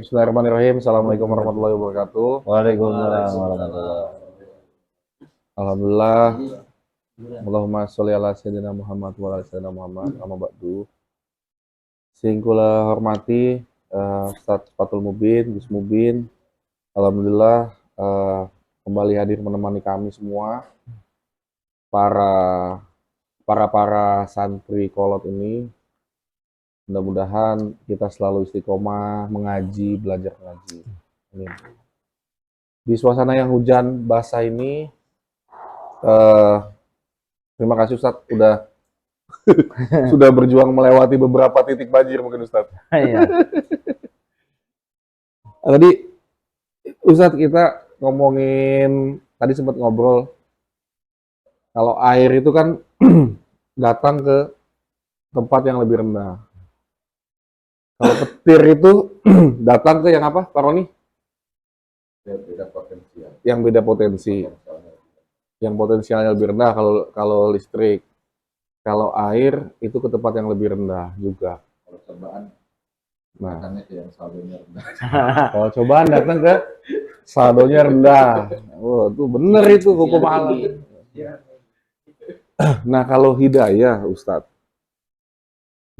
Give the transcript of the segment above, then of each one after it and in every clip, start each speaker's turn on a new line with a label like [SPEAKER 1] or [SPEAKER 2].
[SPEAKER 1] Bismillahirrahmanirrahim. Assalamualaikum warahmatullahi wabarakatuh.
[SPEAKER 2] Waalaikumsalam warahmatullahi.
[SPEAKER 1] Alhamdulillah. Allahumma sholli ala sayyidina Muhammad wa ala sayyidina Muhammad. Amma ba'du. Sing kula hormati Ustadz Fatul Mubin, Gus Mubin. Alhamdulillah kembali hadir menemani kami semua para santri kolot ini. Mudah-mudahan kita selalu istiqomah mengaji, belajar mengaji. Amin. Di suasana yang hujan basah ini, terima kasih Ustadz sudah berjuang melewati beberapa titik banjir mungkin Ustadz.
[SPEAKER 2] Iya.
[SPEAKER 1] Tadi Ustadz kita ngomongin, tadi sempat ngobrol kalau air itu kan datang ke tempat yang lebih rendah. Kalau petir itu datang ke yang apa, Pak Roni? Beda potensial. Yang beda potensi. Yang potensialnya lebih rendah kalau listrik. Kalau air itu ke tempat yang lebih rendah juga. Kalau cobaan datangnya ke yang saldonya rendah. Kalau cobaan datang ke saldonya rendah. Oh, itu bener itu hukum alam. Nah, kalau hidayah, Ustadz.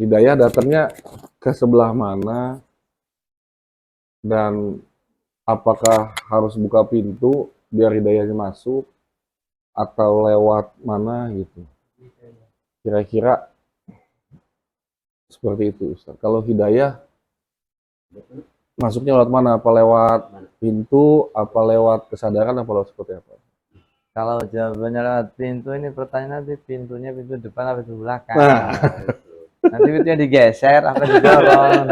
[SPEAKER 1] Hidayah datangnya ke sebelah mana dan apakah harus buka pintu biar hidayahnya masuk atau lewat mana gitu. Kira-kira seperti itu Ustaz. Kalau hidayah masuknya lewat mana? Apa lewat pintu, apa lewat kesadaran, apa lewat seperti apa?
[SPEAKER 2] Kalau jawabannya lewat pintu, ini pertanyaan nanti pintunya pintu depan apa pintu belakang.
[SPEAKER 1] Nah.
[SPEAKER 2] Nanti pintunya digeser apa didorong.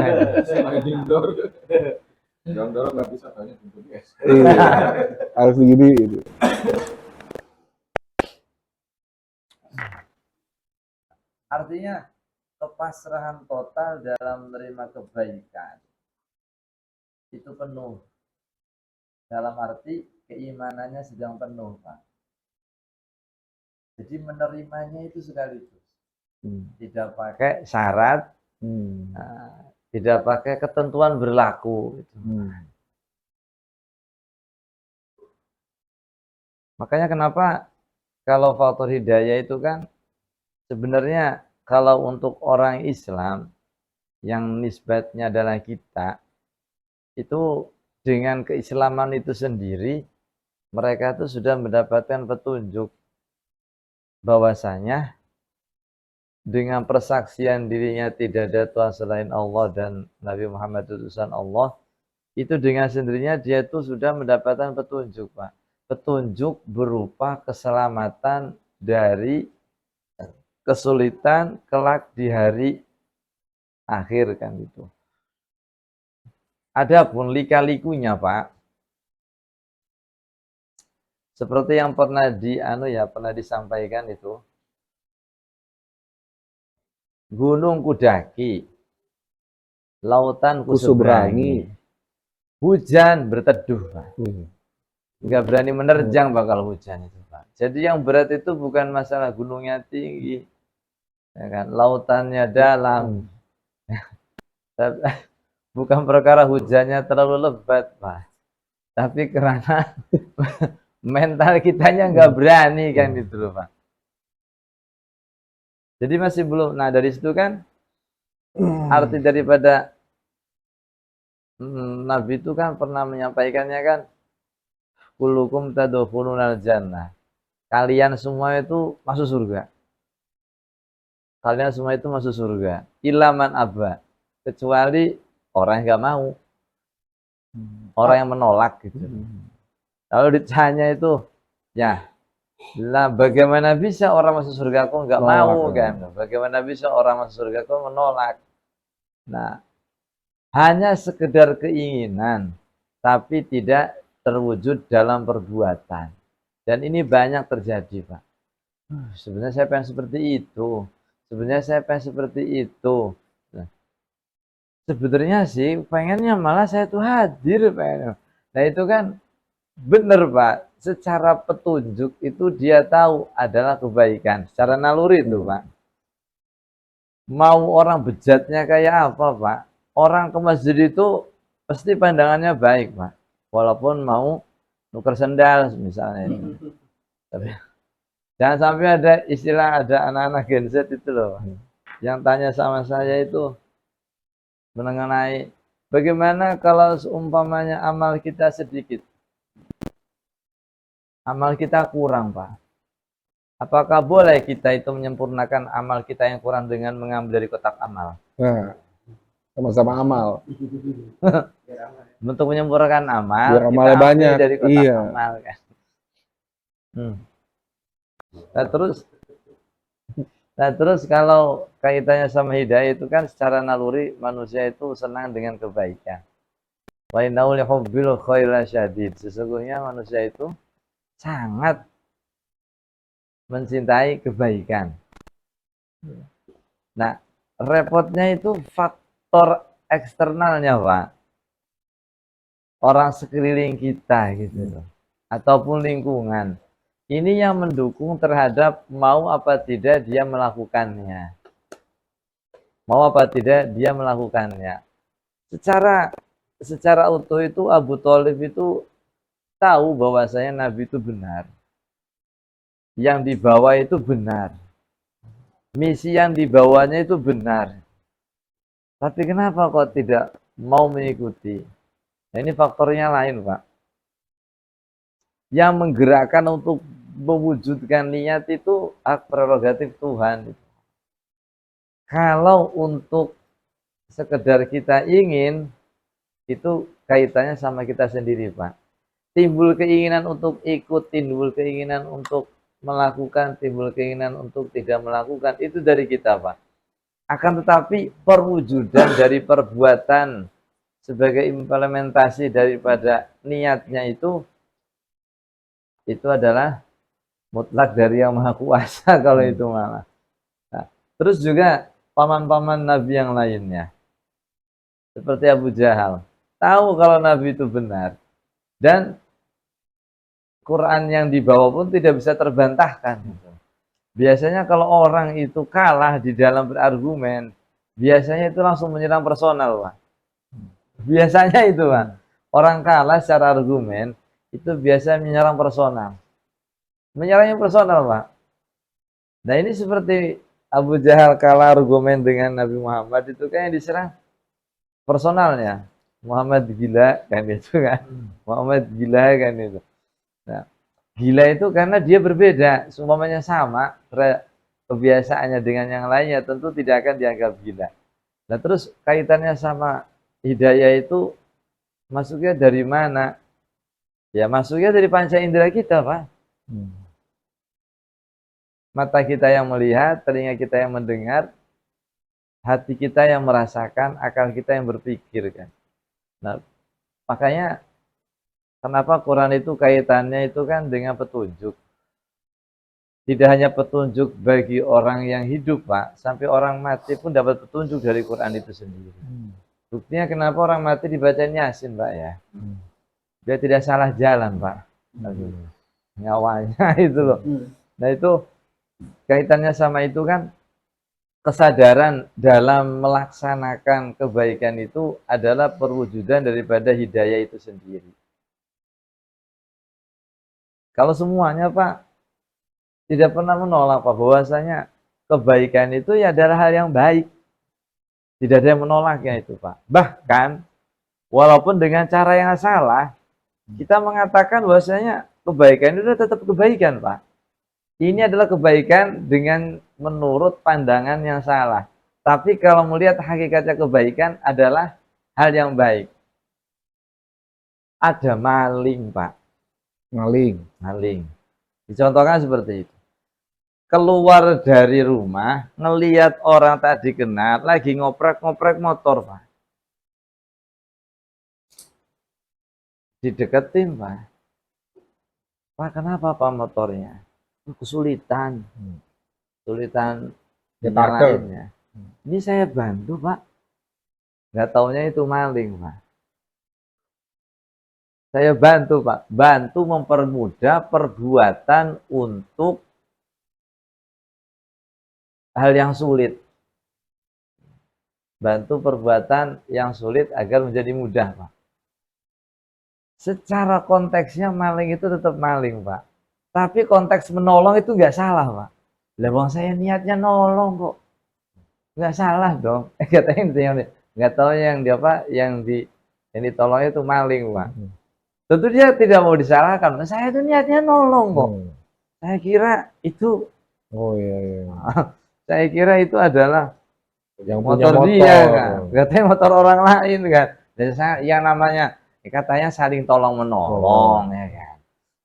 [SPEAKER 1] Dorong nggak bisa tanya pintu digeser. Iya, harus begini gitu.
[SPEAKER 2] Artinya kepasrahan total dalam menerima kebaikan itu penuh. Dalam arti keimanannya sedang penuh, Pak. Jadi menerimanya itu sekaligus. Tidak pakai syarat, tidak pakai ketentuan berlaku. Makanya kenapa kalau faktor hidayah itu kan sebenarnya kalau untuk orang Islam yang nisbatnya adalah kita, itu dengan keislaman itu sendiri mereka itu sudah mendapatkan petunjuk bahwasanya dengan persaksian dirinya tidak ada Tuhan selain Allah dan Nabi Muhammad utusan Allah, itu dengan sendirinya dia itu sudah mendapatkan petunjuk, Pak. Petunjuk berupa keselamatan dari kesulitan kelak di hari akhir kan itu. Adapun lika-likunya, Pak, seperti yang pernah disampaikan itu, gunung kudaki, lautan kuseberangi, hujan berteduh, Pak. Nggak berani menerjang bakal hujan itu, Pak. Jadi yang berat itu bukan masalah gunungnya tinggi, ya kan, lautannya dalam, bukan perkara hujannya terlalu lebat, Pak. Tapi karena mental kitanya nggak berani kan gitu loh, Pak. Jadi masih belum. Nah dari situ kan arti daripada Nabi itu kan pernah menyampaikannya kan, kullukum tadkhulunal jannah. Kalian semua itu masuk surga. Kalian semua itu masuk surga. Ilaman abba. Kecuali orang yang nggak mau. Orang yang menolak gitu. Kalau ditanya itu, ya, lah bagaimana bisa orang masuk surga kok nggak mau kan? Bagaimana bisa orang masuk surga kok menolak? Nah, hanya sekedar keinginan, tapi tidak terwujud dalam perbuatan. Dan ini banyak terjadi, Pak. Sebenarnya saya pengen seperti itu. Sebenarnya saya pengen seperti itu. Nah, sebenarnya sih pengennya malah saya tuh hadir, pengen. Nah itu kan benar, Pak. Secara petunjuk itu dia tahu adalah kebaikan. Secara naluri itu, Pak. Mau orang bejatnya kayak apa, Pak? Orang ke masjid itu pasti pandangannya baik, Pak. Walaupun mau nuker sendal misalnya. Tapi jangan sampai ada istilah, ada anak-anak Gen Z itu loh, yang tanya sama saya itu mengenai bagaimana kalau seumpamanya amal kita sedikit, amal kita kurang, Pak. Apakah boleh kita itu menyempurnakan amal kita yang kurang dengan mengambil dari kotak amal?
[SPEAKER 1] Nah, sama-sama amal.
[SPEAKER 2] Untuk menyempurnakan amal,
[SPEAKER 1] Biar
[SPEAKER 2] kita
[SPEAKER 1] amalnya
[SPEAKER 2] ambil
[SPEAKER 1] banyak.
[SPEAKER 2] dari kotak
[SPEAKER 1] Iya.
[SPEAKER 2] amal kan. Nah, terus kalau kaitannya sama hidayah itu kan secara naluri manusia itu senang dengan kebaikan. Wa innahu lihubbil khairi syadid. Sesungguhnya manusia itu sangat mencintai kebaikan. Nah, repotnya itu faktor eksternalnya, Pak. Orang sekeliling kita gitu, ataupun lingkungan. Ini yang mendukung terhadap mau apa tidak dia melakukannya. Mau apa tidak dia melakukannya. Secara utuh itu Abu Thalib itu tahu bahwasanya Nabi itu benar. Yang dibawa itu benar. Misi yang dibawanya itu benar. Tapi kenapa kok tidak mau mengikuti? Nah, ini faktornya lain, Pak. Yang menggerakkan untuk mewujudkan niat itu hak prerogatif Tuhan. Kalau untuk sekedar kita ingin, itu kaitannya sama kita sendiri, Pak. Timbul keinginan untuk ikut, timbul keinginan untuk melakukan, timbul keinginan untuk tidak melakukan, itu dari kita, Pak. Akan tetapi perwujudan dari perbuatan sebagai implementasi daripada niatnya itu adalah mutlak dari yang maha kuasa kalau itu malah. Nah, terus juga paman-paman Nabi yang lainnya, seperti Abu Jahal, tahu kalau Nabi itu benar. Dan Quran yang dibawa pun tidak bisa terbantahkan. Biasanya kalau orang itu kalah di dalam berargumen, biasanya itu langsung menyerang personal, Pak. Biasanya itu, Pak. Orang kalah secara argumen, itu biasa menyerang personal. Menyerangnya personal, Pak. Nah, ini seperti Abu Jahal kalah argumen dengan Nabi Muhammad, itu kan yang diserang personalnya. Muhammad gila, kan itu kan. Muhammad gila, kan itu. Nah, gila itu karena dia berbeda, semuanya sama, kebiasaannya dengan yang lainnya tentu tidak akan dianggap gila. Nah, terus kaitannya sama hidayah itu masuknya dari mana? Ya masuknya dari panca indera kita, Pak. Mata kita yang melihat, telinga kita yang mendengar, hati kita yang merasakan, akal kita yang berpikir kan. Nah, makanya kenapa Quran itu kaitannya itu kan dengan petunjuk. Tidak hanya petunjuk bagi orang yang hidup, Pak, sampai orang mati pun dapat petunjuk dari Quran itu sendiri. Buktinya kenapa orang mati dibacain Yasin, Pak ya. Dia tidak salah jalan, Pak. Nyawanya itu loh. Nah, itu kaitannya sama itu kan kesadaran dalam melaksanakan kebaikan itu adalah perwujudan daripada hidayah itu sendiri. Kalau semuanya, Pak, tidak pernah menolak, Pak, bahwasanya kebaikan itu ya adalah hal yang baik. Tidak ada yang menolaknya itu, Pak. Bahkan, walaupun dengan cara yang salah, kita mengatakan bahwasanya kebaikan itu tetap kebaikan, Pak. Ini adalah kebaikan dengan menurut pandangan yang salah. Tapi kalau melihat hakikatnya kebaikan adalah hal yang baik. Ada maling, Pak. Maling. Dicontohkan seperti itu. Keluar dari rumah, ngelihat orang tak dikenal, lagi ngoprek-ngoprek motor, Pak. Dideketin, Pak. Pak, kenapa Pak motornya? Kesulitan nyalainnya. Ini saya bantu, Pak. Nggak taunya itu maling, Pak. Saya bantu, Pak. Bantu mempermudah perbuatan untuk hal yang sulit. Bantu perbuatan yang sulit agar menjadi mudah, Pak. secara konteksnya maling itu tetap maling, Pak. Tapi konteks menolong itu nggak salah, Pak. Lah bang saya niatnya nolong kok, nggak salah dong. Katanya intinya nggak tahu yang di apa, yang ditolong itu maling, Pak. Tentu dia tidak mau disalahkan. Saya itu niatnya nolong kok. Saya kira itu,
[SPEAKER 1] Oh iya.
[SPEAKER 2] saya kira itu adalah
[SPEAKER 1] Yang punya
[SPEAKER 2] motor
[SPEAKER 1] motor.
[SPEAKER 2] dia kan, katanya motor orang lain kan. Dan saya yang namanya katanya saling tolong menolong ya kan.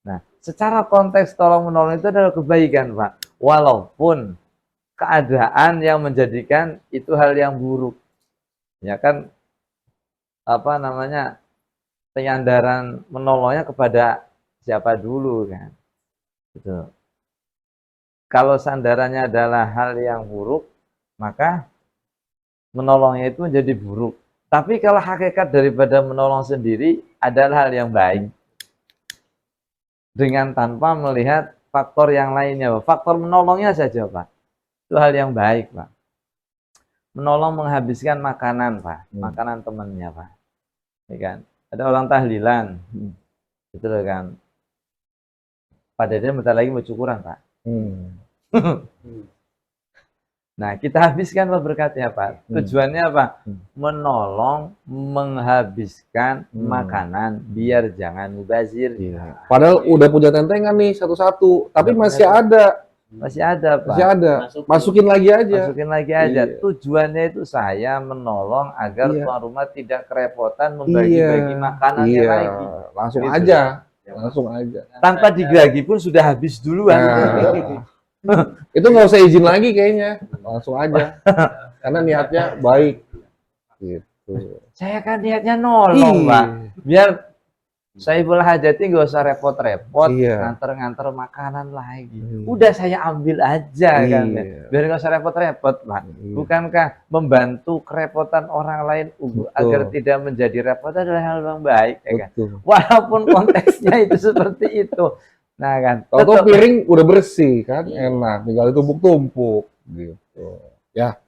[SPEAKER 2] Nah, secara konteks tolong menolong itu adalah kebaikan, Pak. Walaupun keadaan yang menjadikan itu hal yang buruk. Ya kan apa namanya? Penyandaran menolongnya kepada siapa dulu kan. Gitu. Kalau sandarannya adalah hal yang buruk, maka menolongnya itu menjadi buruk. Tapi kalau hakikat daripada menolong sendiri adalah hal yang baik. Dengan tanpa melihat faktor yang lainnya. Faktor menolongnya saja, Pak. Itu hal yang baik, Pak. Menolong menghabiskan makanan, Pak. Makanan temannya, Pak. Ya kan? Ada orang tahlilan. Gitu loh kan. Pada dia bentar lagi mau cukuran, Pak. Nah, kita habiskan Pak berkatnya, Pak. Tujuannya apa? Menolong menghabiskan makanan biar jangan mubazir.
[SPEAKER 1] Padahal udah punya tentengan nih satu-satu, tapi masih ada.
[SPEAKER 2] Masih ada, Pak.
[SPEAKER 1] Masih ada. Masukin lagi aja.
[SPEAKER 2] Masukin lagi aja. Tujuannya itu saya menolong agar tuan rumah tidak kerepotan membagi-bagi makanannya lagi.
[SPEAKER 1] Langsung
[SPEAKER 2] Gitu.
[SPEAKER 1] aja. Langsung aja.
[SPEAKER 2] Tanpa digeragi pun sudah habis duluan.
[SPEAKER 1] Itu nggak usah izin lagi kayaknya, langsung aja. Karena niatnya baik. Gitu.
[SPEAKER 2] Saya kan niatnya nolong, Pak. Biar Saiful Hajati nggak usah repot-repot nganter-nganter makanan lagi. Udah saya ambil aja kan. Biar nggak usah repot-repot, Pak. Bukankah membantu kerepotan orang lain agar tidak menjadi repot adalah hal yang baik, ya kan? Walaupun konteksnya itu seperti itu. Nah kan,
[SPEAKER 1] tahu piring udah bersih kan, enak, tinggal ditumpuk-tumpuk gitu. Ya.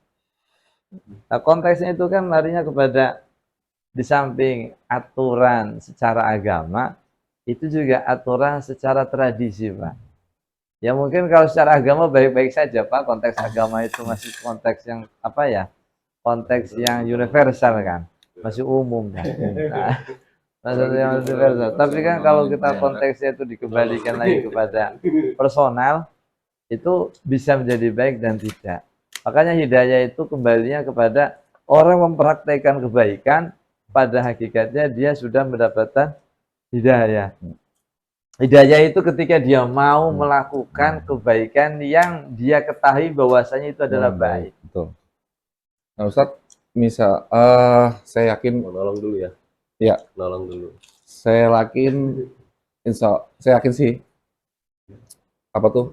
[SPEAKER 2] Nah, konteksnya itu kan larinya kepada di samping aturan secara agama, itu juga aturan secara tradisi, Pak. Ya mungkin kalau secara agama baik-baik saja, Pak. Konteks agama itu masih konteks yang apa ya? Konteks yang universal kan, masih umum kan. Nah, maksudnya universal. Tapi kan kalau kita konteksnya itu dikembalikan lagi kepada personal, itu bisa menjadi baik dan tidak. Makanya hidayah itu kembalinya kepada orang mempraktekkan kebaikan, pada hakikatnya dia sudah mendapatkan hidayah. Hidayah itu ketika dia mau melakukan kebaikan yang dia ketahui bahwasanya itu adalah baik.
[SPEAKER 1] Betul. Nah, Ustadz, misal saya yakin
[SPEAKER 3] nolong dulu ya.
[SPEAKER 1] Ya,
[SPEAKER 3] nolong dulu.
[SPEAKER 1] Saya yakin sih. Apa tuh?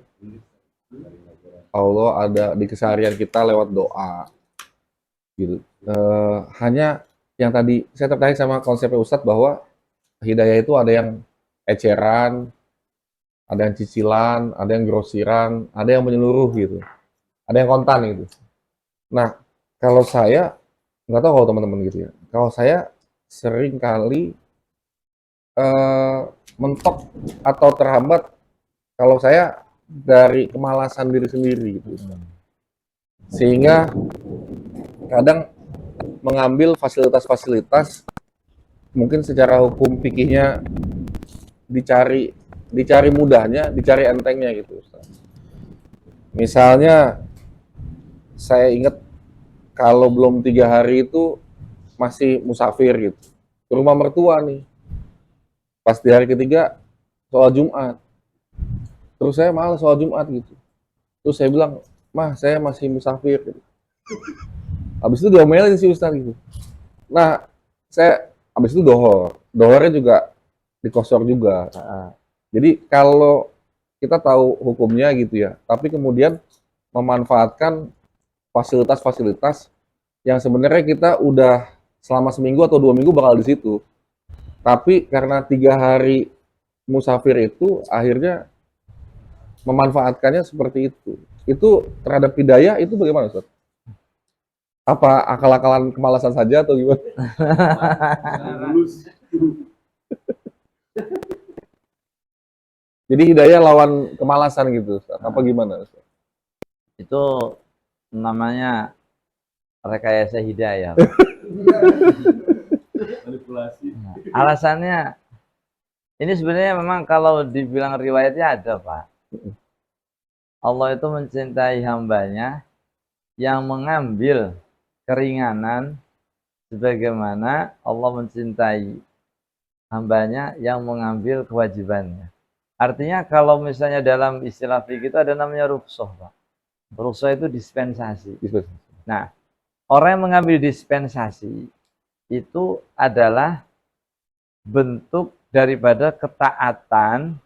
[SPEAKER 1] Allah ada di keseharian kita lewat doa. Gitu. Hanya yang tadi saya tertarik sama konsepnya Ustadz bahwa hidayah itu ada yang eceran, ada yang cicilan, ada yang grosiran, ada yang menyeluruh gitu, ada yang kontan gitu. Nah, kalau saya nggak tahu kalau teman-teman gitu ya. Kalau saya sering kali mentok atau terhambat kalau saya dari kemalasan diri sendiri gitu. Sehingga kadang mengambil fasilitas-fasilitas mungkin secara hukum fikihnya dicari mudahnya, dicari entengnya gitu, Ustaz. Misalnya saya ingat kalau belum 3 hari itu masih musafir gitu, ke rumah mertua nih. Pas di hari ketiga sholat Jumat, terus saya malas sholat Jumat gitu. Terus saya bilang, "Mah, saya masih musafir." Gitu. Habis itu diomelin si Ustaz gitu. Nah, habis itu dohornya juga dikosor juga. Jadi kalau kita tahu hukumnya gitu ya, tapi kemudian memanfaatkan fasilitas-fasilitas yang sebenarnya kita udah selama seminggu atau 2 minggu bakal di situ. Tapi karena 3 hari musafir itu akhirnya memanfaatkannya seperti itu. Itu terhadap hidayah itu bagaimana, Ustaz? Apa akal-akalan kemalasan saja atau gimana? Jadi hidayah lawan kemalasan gitu, Ustaz. Apa gimana, Ustaz?
[SPEAKER 2] Itu namanya rekayasa hidayah, Pak. Nah, alasannya ini sebenarnya memang kalau dibilang riwayatnya ada, Pak. Allah itu mencintai hambanya yang mengambil keringanan sebagaimana Allah mencintai hambanya yang mengambil kewajibannya. Artinya kalau misalnya dalam istilah fikih itu ada namanya rukhsah, Pak. Rukhsah itu dispensasi. Nah, orang yang mengambil dispensasi itu adalah bentuk daripada ketaatan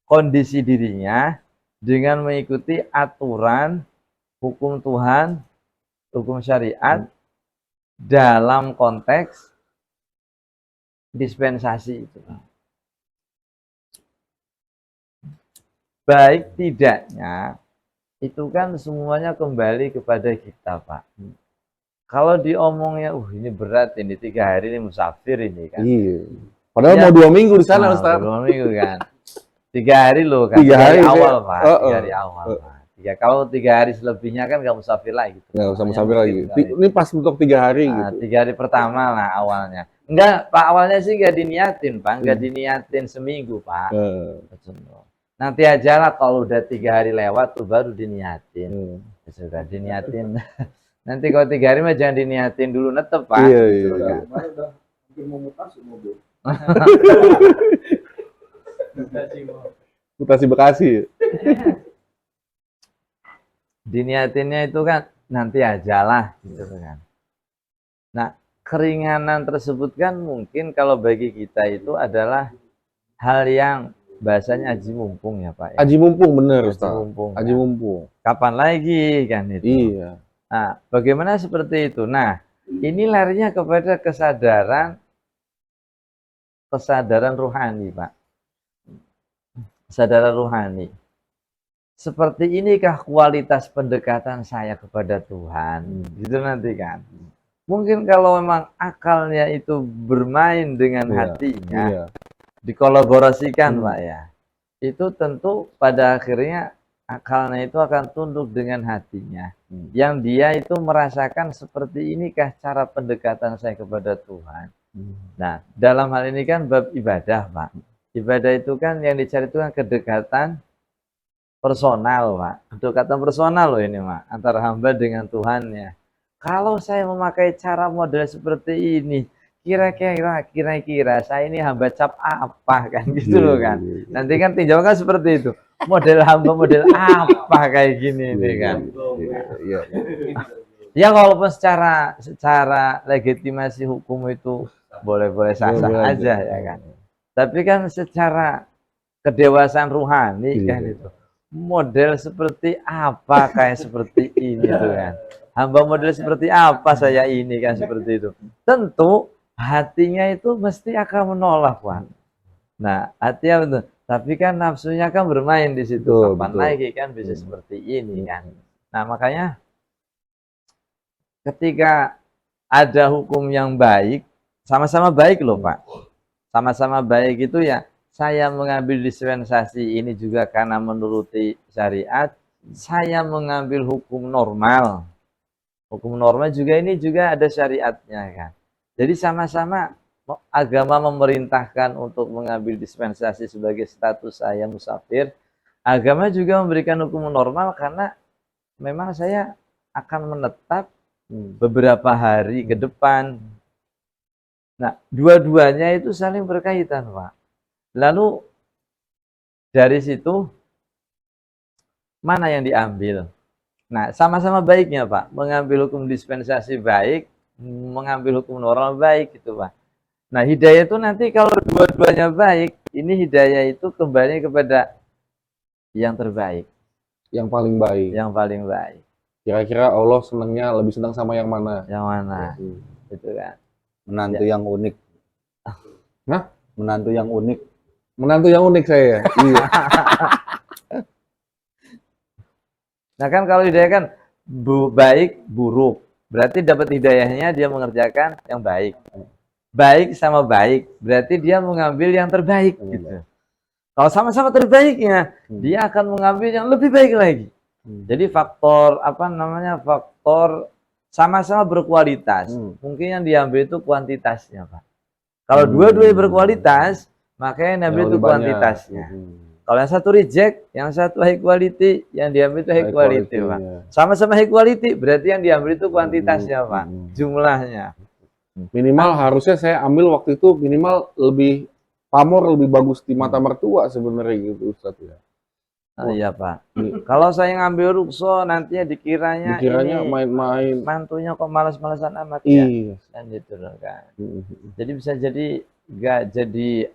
[SPEAKER 2] kondisi dirinya dengan mengikuti aturan hukum Tuhan, hukum syariat dalam konteks dispensasi itu. Baik tidaknya itu kan semuanya kembali kepada kita, Pak. Kalau diomongnya, ini berat ini 3 hari ini musafir ini kan.
[SPEAKER 1] Iya. Padahal
[SPEAKER 2] Ya.
[SPEAKER 1] mau 2 minggu di sana, Ustaz.
[SPEAKER 2] 2 minggu kan. 3 hari loh kan.
[SPEAKER 1] 3 hari
[SPEAKER 2] awal,
[SPEAKER 1] saya,
[SPEAKER 2] Pak. 3 hari awal, Pak. Kalau 3 hari selebihnya kan nggak musafir lagi.
[SPEAKER 1] Nggak usah
[SPEAKER 2] Hanya
[SPEAKER 1] musafir lagi.
[SPEAKER 2] mungkin
[SPEAKER 1] Ini pas untuk 3 hari
[SPEAKER 2] Nah,
[SPEAKER 1] gitu.
[SPEAKER 2] 3 hari pertama lah awalnya. Enggak, Pak, awalnya sih nggak diniatin, Pak. Nggak diniatin seminggu, Pak. Nanti aja lah kalau udah 3 hari lewat tuh baru diniatin. Sudah diniatin. Nanti kalau 3 hari mah jangan diniatin dulu netep, Pak.
[SPEAKER 1] Iya,
[SPEAKER 2] Gitu
[SPEAKER 1] iya.
[SPEAKER 2] kan.
[SPEAKER 3] Udah hampir mau mutasi mobil.
[SPEAKER 1] Mutasi Bekasi.
[SPEAKER 2] Diniatinnya itu kan nanti aja lah gitu kan. Nah, keringanan tersebut kan mungkin kalau bagi kita itu adalah hal yang bahasanya aji mumpung ya, Pak. Ya?
[SPEAKER 1] Aji mumpung bener,
[SPEAKER 2] Aji
[SPEAKER 1] Ustaz.
[SPEAKER 2] mumpung.
[SPEAKER 1] Aji
[SPEAKER 2] Kan?
[SPEAKER 1] mumpung.
[SPEAKER 2] Kapan lagi kan itu?
[SPEAKER 1] Iya.
[SPEAKER 2] Nah, bagaimana seperti itu? Nah, ini larinya kepada kesadaran rohani, Pak. Kesadaran rohani. Seperti inikah kualitas pendekatan saya kepada Tuhan? Gitu nanti kan. Mungkin kalau memang akalnya itu bermain dengan hatinya,
[SPEAKER 1] Iya.
[SPEAKER 2] dikolaborasikan, Pak ya. Itu tentu pada akhirnya akalnya itu akan tunduk dengan hatinya. Yang dia itu merasakan seperti inikah cara pendekatan saya kepada Tuhan. Nah, dalam hal ini kan bab ibadah, Pak. Ibadah itu kan yang dicari itu kan kedekatan personal, Pak. Kedekatan personal loh ini, Pak. Antara hamba dengan Tuhannya. Kalau saya memakai cara model seperti ini, kira-kira saya ini hamba cap apa kan gitu loh kan. Nanti kan tinjauan kan seperti itu. Model hamba model apa kayak gini ini kan.
[SPEAKER 1] Iya.
[SPEAKER 2] Ya walaupun secara legitimasi hukum itu boleh-boleh sah-sah aja ya kan. Tapi kan secara kedewasaan rohani kan itu. Model seperti apa kayak seperti ini tuh kan. Hamba model seperti apa saya ini kan seperti itu. Tentu hatinya itu mesti akan menolak, Pak. Nah, hatinya betul. Tapi kan nafsunya kan bermain di situ. Kapan lagi kan bisa seperti ini kan. Nah, makanya ketika ada hukum yang baik, sama-sama baik loh, Pak. Sama-sama baik itu ya, saya mengambil dispensasi ini juga karena menuruti syariat, saya mengambil hukum normal. Hukum normal juga ini juga ada syariatnya kan. Jadi sama-sama agama memerintahkan untuk mengambil dispensasi sebagai status saya musafir. Agama juga memberikan hukum normal karena memang saya akan menetap beberapa hari ke depan. Nah, dua-duanya itu saling berkaitan, Pak. Lalu dari situ mana yang diambil? Nah, sama-sama baiknya, Pak. Mengambil hukum dispensasi baik, mengambil hukum normal baik gitu, Pak. Nah, hidayah itu nanti kalau dua-duanya baik, ini hidayah itu kembali kepada yang terbaik,
[SPEAKER 1] yang paling baik.
[SPEAKER 2] Yang paling baik.
[SPEAKER 1] Kira-kira Allah senangnya lebih senang sama yang mana?
[SPEAKER 2] Yang mana? Gitu kan.
[SPEAKER 4] Menantu yang unik.
[SPEAKER 1] Hah?
[SPEAKER 4] Menantu yang unik.
[SPEAKER 1] Menantu yang unik saya. Iya.
[SPEAKER 2] Nah kan kalau hidayah kan baik, buruk. Berarti dapat hidayahnya dia mengerjakan yang baik. Baik sama baik, berarti dia mengambil yang terbaik gitu. Kalau sama-sama terbaiknya, dia akan mengambil yang lebih baik lagi. Jadi faktor apa namanya, faktor sama-sama berkualitas. Mungkin yang diambil itu kuantitasnya, Pak. Kalau dua-duanya berkualitas, maka yang diambil
[SPEAKER 1] Yang
[SPEAKER 2] itu
[SPEAKER 1] lebih banyak.
[SPEAKER 2] kuantitasnya. Kalau yang satu reject, yang satu high quality, yang diambil itu high quality, Pak. Sama-sama high quality, berarti yang diambil itu kuantitasnya, Pak. Jumlahnya.
[SPEAKER 1] Minimal harusnya saya ambil waktu itu minimal lebih pamor, lebih bagus di mata mertua sebenarnya gitu Ustaz ya.
[SPEAKER 2] Oh, iya, Pak. Kalau saya ngambil rukso, nantinya dikiranya
[SPEAKER 1] Dikiranya
[SPEAKER 2] ini
[SPEAKER 1] main-main.
[SPEAKER 2] mantunya kok malas-malasan amat ya.
[SPEAKER 1] Iya.
[SPEAKER 2] Dan gitu loh kan. Jadi bisa jadi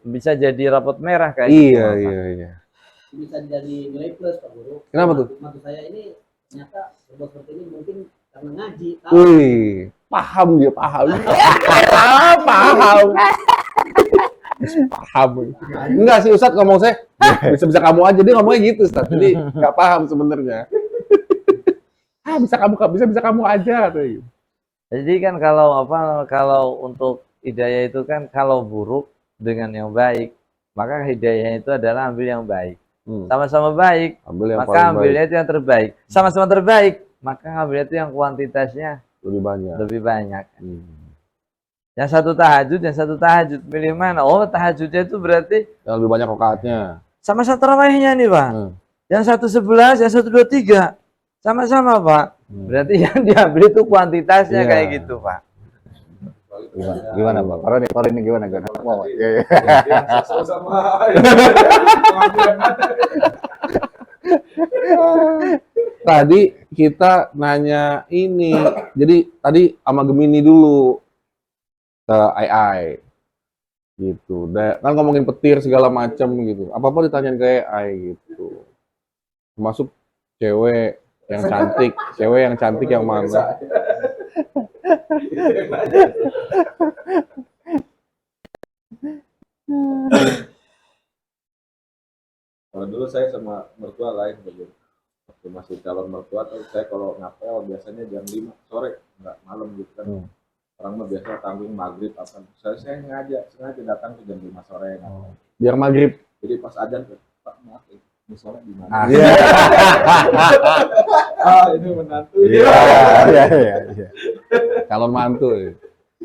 [SPEAKER 2] bisa jadi rapot merah kayak gitu,
[SPEAKER 1] Iya,
[SPEAKER 2] Pak.
[SPEAKER 1] iya.
[SPEAKER 3] Bisa jadi nilai plus Pak Guru.
[SPEAKER 1] Kenapa tuh?
[SPEAKER 3] Mantu saya ini ternyata berbuat seperti ini mungkin karena ngaji. Tahu.
[SPEAKER 1] Wih, paham dia, paham. Paham. Paham. Enggak sih Ustadz ngomong saya, bisa-bisa kamu aja, dia ngomongnya gitu Ustadz. Jadi nggak paham sebenarnya. Bisa-bisa kamu aja katanya.
[SPEAKER 2] Jadi kan kalau untuk hidayah itu kan kalau buruk dengan yang baik, maka hidayah itu adalah ambil yang baik. Sama-sama baik,
[SPEAKER 1] Ambil yang
[SPEAKER 2] maka ambilnya itu yang terbaik. Sama-sama terbaik, maka ambilnya itu yang kuantitasnya
[SPEAKER 1] lebih banyak.
[SPEAKER 2] Yang satu tahajud, pilih mana? Oh, tahajudnya itu berarti
[SPEAKER 1] Yang lebih banyak rakaatnya.
[SPEAKER 2] sama-sama tarawihnya nih, Pak. Yang satu 11, yang satu 23. Sama-sama, Pak. Berarti yang diambil itu kuantitasnya kayak gitu, Pak.
[SPEAKER 4] Gimana Pak? Kalau ini gimana? Mau? Iya.
[SPEAKER 3] Sama.
[SPEAKER 1] Tadi kita nanya ini, jadi tadi sama Gemini dulu ke AI gitu. Kan ngomongin petir segala macam gitu. Apa-apa ditanyain ke AI gitu. Termasuk cewek yang cantik yang mana?
[SPEAKER 3] Kalau dulu saya sama mertua lain begitu. Waktu masih calon mertua tuh saya kalau ngapel biasanya jam 5 sore, nggak malam gitu kan. Orang mah biasa tanggung maghrib apa. Saya sengaja datang ke jam 5 sore.
[SPEAKER 1] Biar maghrib.
[SPEAKER 3] Jadi pas adzan Pak maaf ini sore di mana? Ini menantu.
[SPEAKER 4] Iya.
[SPEAKER 1] Calon mantu. Ya.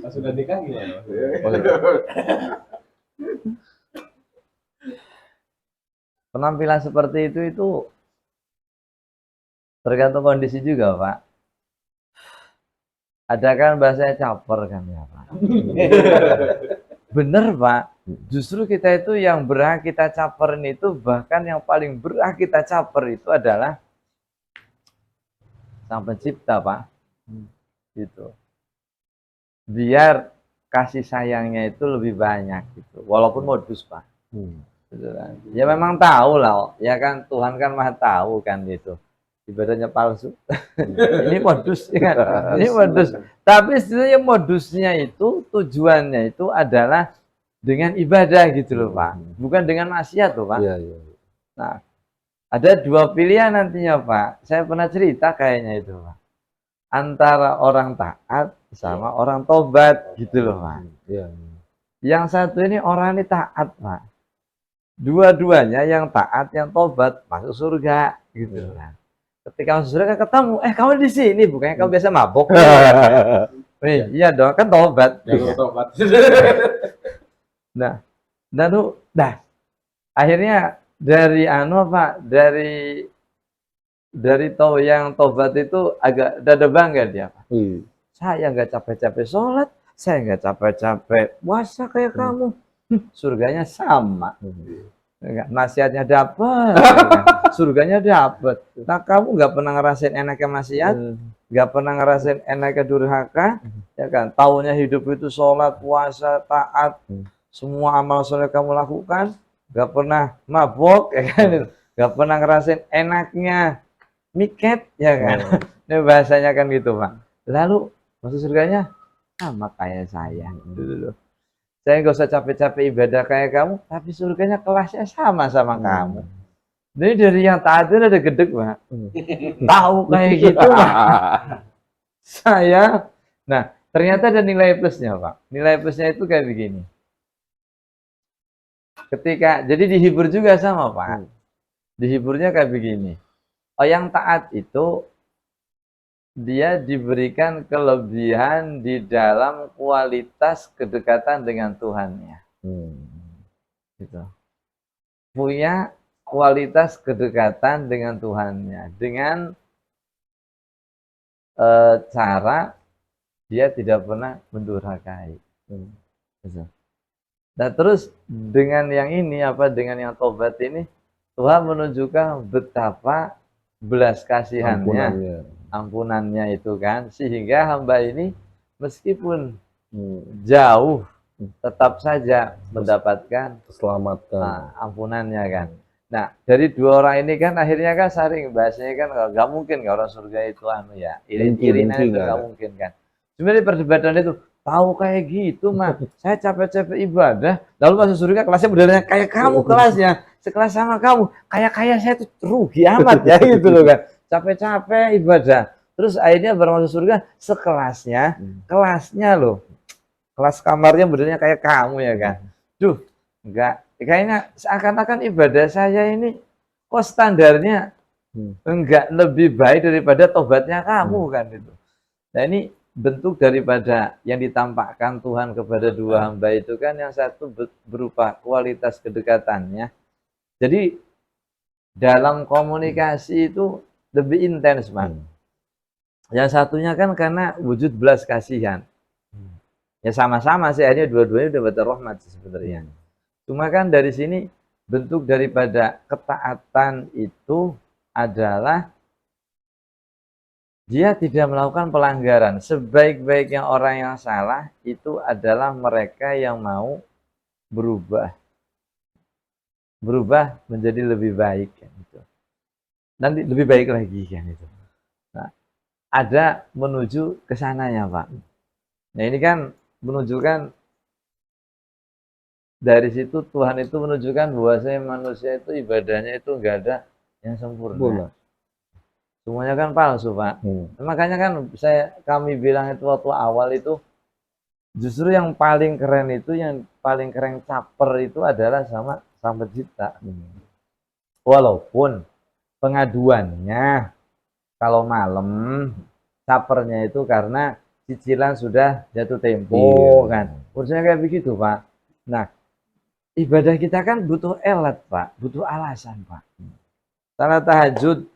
[SPEAKER 3] Pas sudah nikah gimana?
[SPEAKER 2] Penampilan seperti itu tergantung kondisi juga, Pak. Ada kan bahasanya caper kan ya, Pak. Bener, Pak. Justru kita itu yang berhak kita caperin itu, bahkan yang paling berhak kita caper itu adalah Sang Pencipta, Pak. Gitu. Biar kasih sayangnya itu lebih banyak gitu. Walaupun modus, Pak. Gitu kan. Ya memang tahu lah, ya kan, Tuhan kan Maha tahu kan gitu. Ibadahnya palsu. Ini modus ya kan. Ini modus. Tapi sebenarnya modusnya itu, tujuannya itu adalah dengan ibadah gitu loh, Pak. Bukan dengan maksiat loh, Pak.
[SPEAKER 1] Iya.
[SPEAKER 2] Nah, ada dua pilihan nantinya, Pak. Saya pernah cerita kayaknya itu, Pak. Antara orang taat sama orang tobat gitu loh, Pak.
[SPEAKER 1] Iya.
[SPEAKER 2] Yang satu ini orang ini taat, Pak. Dua-duanya yang taat, yang tobat masuk surga gitu kan. Ketika masuk surga ketemu, kamu di sini bukannya kamu biasa mabok. Iya dong, kan tobat.
[SPEAKER 3] Tobat.
[SPEAKER 2] Nah, akhirnya dari Pak, dari yang tobat itu agak dada bangga dia, Pak. Saya nggak capek-capek sholat, saya nggak capek-capek puasa kayak kamu. Surganya sama. Nasihatnya dapat, surganya dapat. Nah, kamu nggak pernah ngerasain enaknya maksiat, nggak pernah ngerasain enaknya durhaka, ya kan? Taunya hidup itu sholat, puasa, taat, semua amal soleh kamu lakukan, nggak pernah mabok, ya kan? Nggak pernah ngerasain enaknya miket, ya kan? Ini bahasanya kan gitu, Pak. Lalu masuk surganya sama kayak saya. Saya nggak usah capek-capek ibadah kayak kamu, tapi surganya kelasnya sama kamu. Jadi dari yang taat itu ada gedek, Pak. Tahu kayak gitu, Pak. Ternyata ada nilai plusnya, Pak. Nilai plusnya itu kayak begini. Ketika jadi dihibur juga sama Pak. Dihiburnya kayak begini. Oh, yang taat itu dia diberikan kelebihan di dalam kualitas kedekatan dengan Tuhannya. Gitu. Punya kualitas kedekatan dengan Tuhannya dengan cara dia tidak pernah mendurhakai. Gitu. Nah terus dengan yang ini dengan yang tobat ini Tuhan menunjukkan betapa belas kasihannya, ampunannya itu kan, sehingga hamba ini meskipun jauh tetap saja mendapatkan
[SPEAKER 1] Selamatkan.
[SPEAKER 2] ampunannya kan. Nah dari dua orang ini kan akhirnya kan saling bahasanya kan nggak mungkin orang surga itu irinan itu nggak mungkin kan. Sebenarnya perdebatan itu tahu kayak gitu mah saya capek-capek ibadah lalu masuk surga kelasnya modelnya kayak kamu kelasnya sekelas sama kamu kayak saya tuh rugi amat ya gitu loh kan, capek-capek ibadah terus akhirnya baru masuk surga sekelasnya kelasnya loh, kelas kamarnya modelnya kayak kamu ya kan. Duh enggak, kayaknya seakan-akan ibadah saya ini kok standarnya enggak lebih baik daripada tobatnya kamu kan itu. Nah ini bentuk daripada yang ditampakkan Tuhan kepada dua hamba itu kan, yang satu berupa kualitas kedekatannya. Jadi dalam komunikasi itu lebih intens, Pak. Yang satunya kan karena wujud belas kasihan. Ya sama-sama sih, akhirnya dua-duanya udah dapat rahmat sebenarnya. Cuma kan dari sini bentuk daripada ketaatan itu adalah dia tidak melakukan pelanggaran. Sebaik-baiknya orang yang salah itu adalah mereka yang mau berubah menjadi lebih baik kan itu. Nanti lebih baik lagi kan itu. Nah, ada menuju ke sananya, Pak. Nah, ini kan menunjukkan dari situ Tuhan itu menunjukkan bahwasanya manusia itu ibadahnya itu enggak ada yang sempurna. Semuanya kan palsu, Pak. Makanya kan kami bilang itu waktu awal itu justru yang paling keren itu, yang paling keren caper itu adalah sama Sang Pencipta. Walaupun pengaduannya kalau malam capernya itu karena cicilan sudah jatuh tempo kan. Urusannya kayak begitu, Pak. Nah, ibadah kita kan butuh elat, Pak, butuh alasan, Pak. Salat tahajud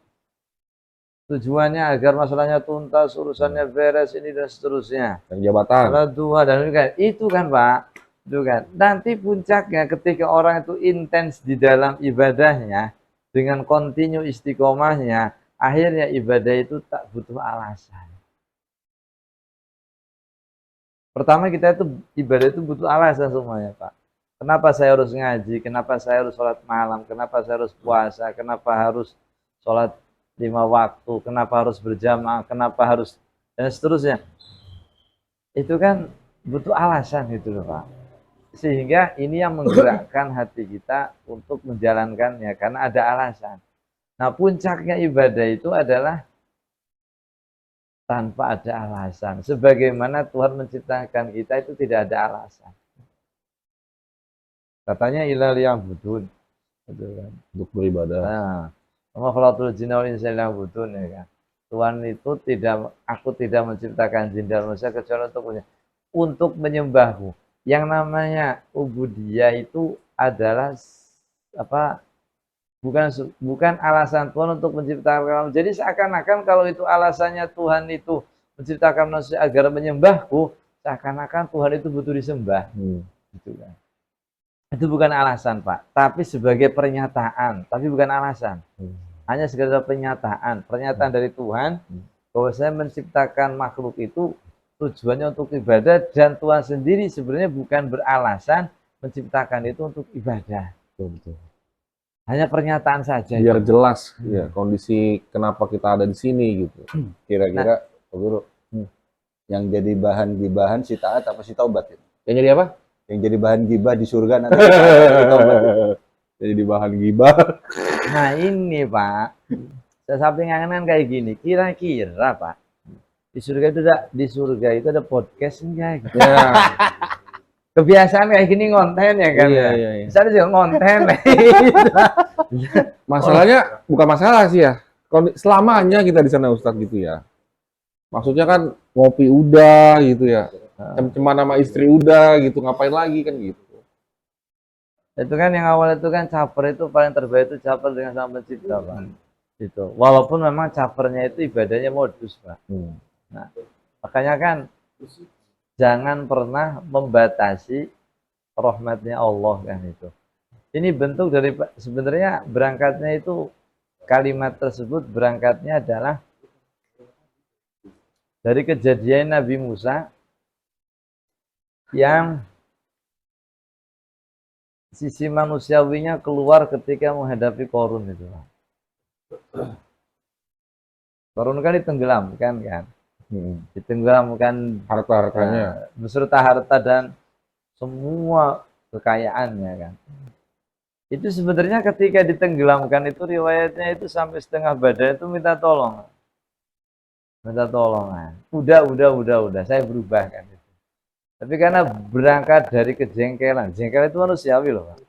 [SPEAKER 2] tujuannya agar masalahnya tuntas, urusannya beres ini dan seterusnya.
[SPEAKER 1] Dan jabatan.
[SPEAKER 2] Salat duha dan itu kan, Pak. Itu kan. Nanti puncaknya ketika orang itu intens di dalam ibadahnya dengan kontinu istiqomahnya, akhirnya ibadah itu tak butuh alasan. Pertama kita itu ibadah itu butuh alasan semuanya, Pak. Kenapa saya harus ngaji? Kenapa saya harus sholat malam? Kenapa saya harus puasa? Kenapa harus sholat 5 waktu? Kenapa harus berjamaah? Kenapa harus dan seterusnya? Itu kan butuh alasan gitu loh, Pak. Sehingga ini yang menggerakkan hati kita untuk menjalankannya karena ada alasan. Nah, puncaknya ibadah itu adalah tanpa ada alasan. Sebagaimana Tuhan menciptakan kita itu tidak ada alasan. Katanya ilal yang budun,
[SPEAKER 1] untuk beribadah.
[SPEAKER 2] Nah, makhlukul jinna wal insa illa budun ya kan. Tuhan itu aku tidak menciptakan jin dan manusia kecuali untuk menyembahku. Yang namanya ubudiyah itu adalah apa? Bukan alasan Tuhan untuk menciptakan. Jadi seakan-akan kalau itu alasannya Tuhan itu menciptakan manusia agar menyembahku, seakan-akan Tuhan itu butuh disembah. Gitu kan. Itu bukan alasan, Pak, tapi sebagai pernyataan, tapi bukan alasan. Hanya sekedar pernyataan dari Tuhan bahwa saya menciptakan makhluk itu tujuannya untuk ibadah, dan Tuhan sendiri sebenarnya bukan beralasan menciptakan itu untuk ibadah.
[SPEAKER 1] Betul.
[SPEAKER 2] Hanya pernyataan saja.
[SPEAKER 1] Biar jelas ya kondisi kenapa kita ada di sini gitu.
[SPEAKER 4] Kira-kira Guru, yang jadi bahan gibahan si taat apa si taubat ya?
[SPEAKER 1] Yang jadi apa?
[SPEAKER 4] Yang jadi bahan gibah di surga nanti si taat apa si taubat ya?
[SPEAKER 1] Jadi bahan gibah.
[SPEAKER 2] Nah ini, Pak, saya samping angan kayak gini. Kira-kira, Pak, di surga itu ada podcast enggak? Gitu.
[SPEAKER 1] Ya.
[SPEAKER 2] Kebiasaan kayak gini ngonten ya kan.
[SPEAKER 1] Iya,
[SPEAKER 2] Ya.
[SPEAKER 1] iya, iya.
[SPEAKER 2] Misalnya juga ngonten.
[SPEAKER 1] Masalahnya bukan masalah sih ya. Selamanya kita di sana Ustadz gitu ya. Maksudnya kan ngopi udah gitu ya. Cem-ceman sama istri udah gitu, ngapain lagi kan gitu.
[SPEAKER 2] Itu kan yang awal itu kan caper itu paling terbaik itu caper dengan Sang Pencipta, Pak. Itu. Walaupun memang capernya itu ibadahnya modus, Pak. Nah, makanya kan jangan pernah membatasi rahmatnya Allah kan itu. Ini bentuk dari sebenarnya berangkatnya itu kalimat tersebut berangkatnya adalah dari kejadian Nabi Musa yang sisi manusiawinya keluar ketika menghadapi Korun itu. Korun kan ditenggelamkan kan, ditenggelamkan
[SPEAKER 1] Harta-hartanya.
[SPEAKER 2] beserta harta dan semua kekayaannya kan. Itu sebenarnya ketika ditenggelamkan itu riwayatnya itu sampai setengah badan itu minta tolong. Minta tolongan. Udah, saya berubah kan. Tapi karena berangkat dari kejengkelan, jengkel itu manusiawi loh, Pak.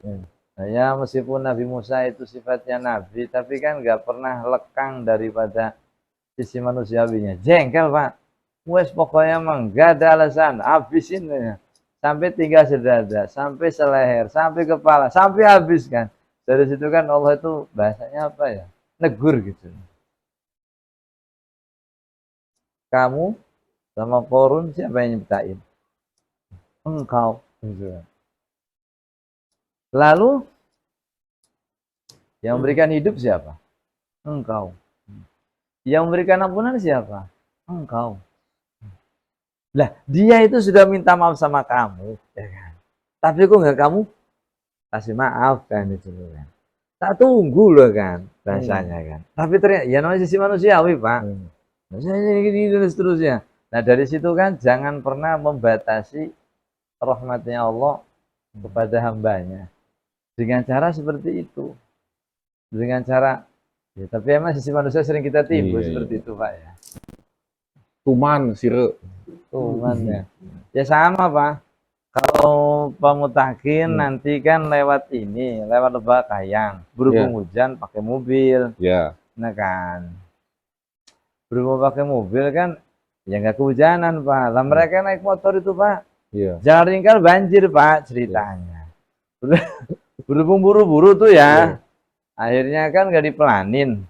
[SPEAKER 2] Nah, ya meskipun Nabi Musa itu sifatnya nabi, tapi kan nggak pernah lekang daripada sisi manusiawinya. Jengkel, Pak. Wes pokoknya emang nggak ada alasan, habisin ya. Sampai tinggal sedada, sampai seleher, sampai kepala, sampai habis kan. Dari situ kan Allah itu bahasanya apa ya? Negur gitu. Kamu sama Korun siapa yang nyiptain? Engkau. Lalu yang memberikan hidup siapa? Engkau. Yang memberikan ampunan siapa? Engkau. Lah, dia itu sudah minta maaf sama kamu, ya kan? Tapi kok nggak kamu kasih maaf kan itu kan? Tak tunggu loh kan bahasanya kan. Tapi ternyata ya namanya sisi manusiawi, Pak. Manusianya gini dan seterusnya. Nah, dari situ kan jangan pernah membatasi rahmatnya Allah kepada hambanya dengan cara seperti itu, dengan cara ya, tapi emang sisi manusia sering kita timbul seperti itu, Pak ya.
[SPEAKER 1] Tuman, sire.
[SPEAKER 2] Tuman ya sama, Pak. Kalau pemutakin nanti kan lewat ini, lewat Lebak Kayang, berhubung hujan pakai mobil, nah kan, berhubung pakai mobil kan ya nggak kehujanan, Pak. Lah mereka naik motor itu, Pak. Jalan Ringkal banjir, Pak, ceritanya. Berhubung buru-buru tuh ya. Akhirnya kan nggak dipelanin.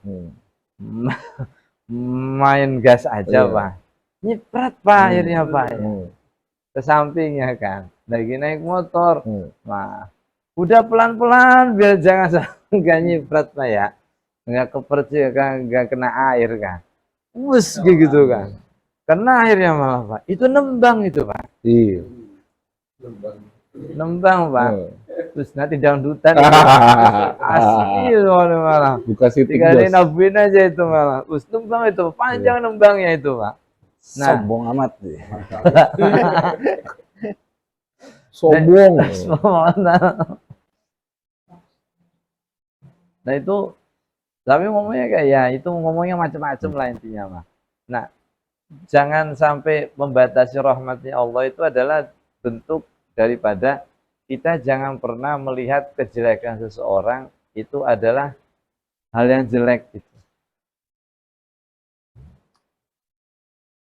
[SPEAKER 2] Main gas aja, Pak. Nyiprat, Pak, akhirnya, Pak. Ya. Ke sampingnya kan. Lagi naik motor. Nah, udah pelan-pelan biar jangan nggak nyiprat, Pak ya. Nggak kepercik kan, nggak kena air kan. Wus gitu kan. Karena akhirnya malah, Pak. Itu nembang itu, Pak.
[SPEAKER 1] Iya.
[SPEAKER 2] Nembang, Pak. Terus nanti dangdutan asli malah.
[SPEAKER 1] Buka sitik
[SPEAKER 2] Tinggalin nabuin aja itu malah. Terus nembang itu, panjang nembangnya itu, Pak. Nah,
[SPEAKER 4] sombong amat.
[SPEAKER 1] Sombong.
[SPEAKER 2] Nah itu, tapi ngomongnya kayak ya itu ngomongnya macam-macam lah intinya, Pak. Nah, jangan sampai membatasi rahmatnya Allah itu adalah bentuk daripada kita jangan pernah melihat kejelekan seseorang itu adalah hal yang jelek itu.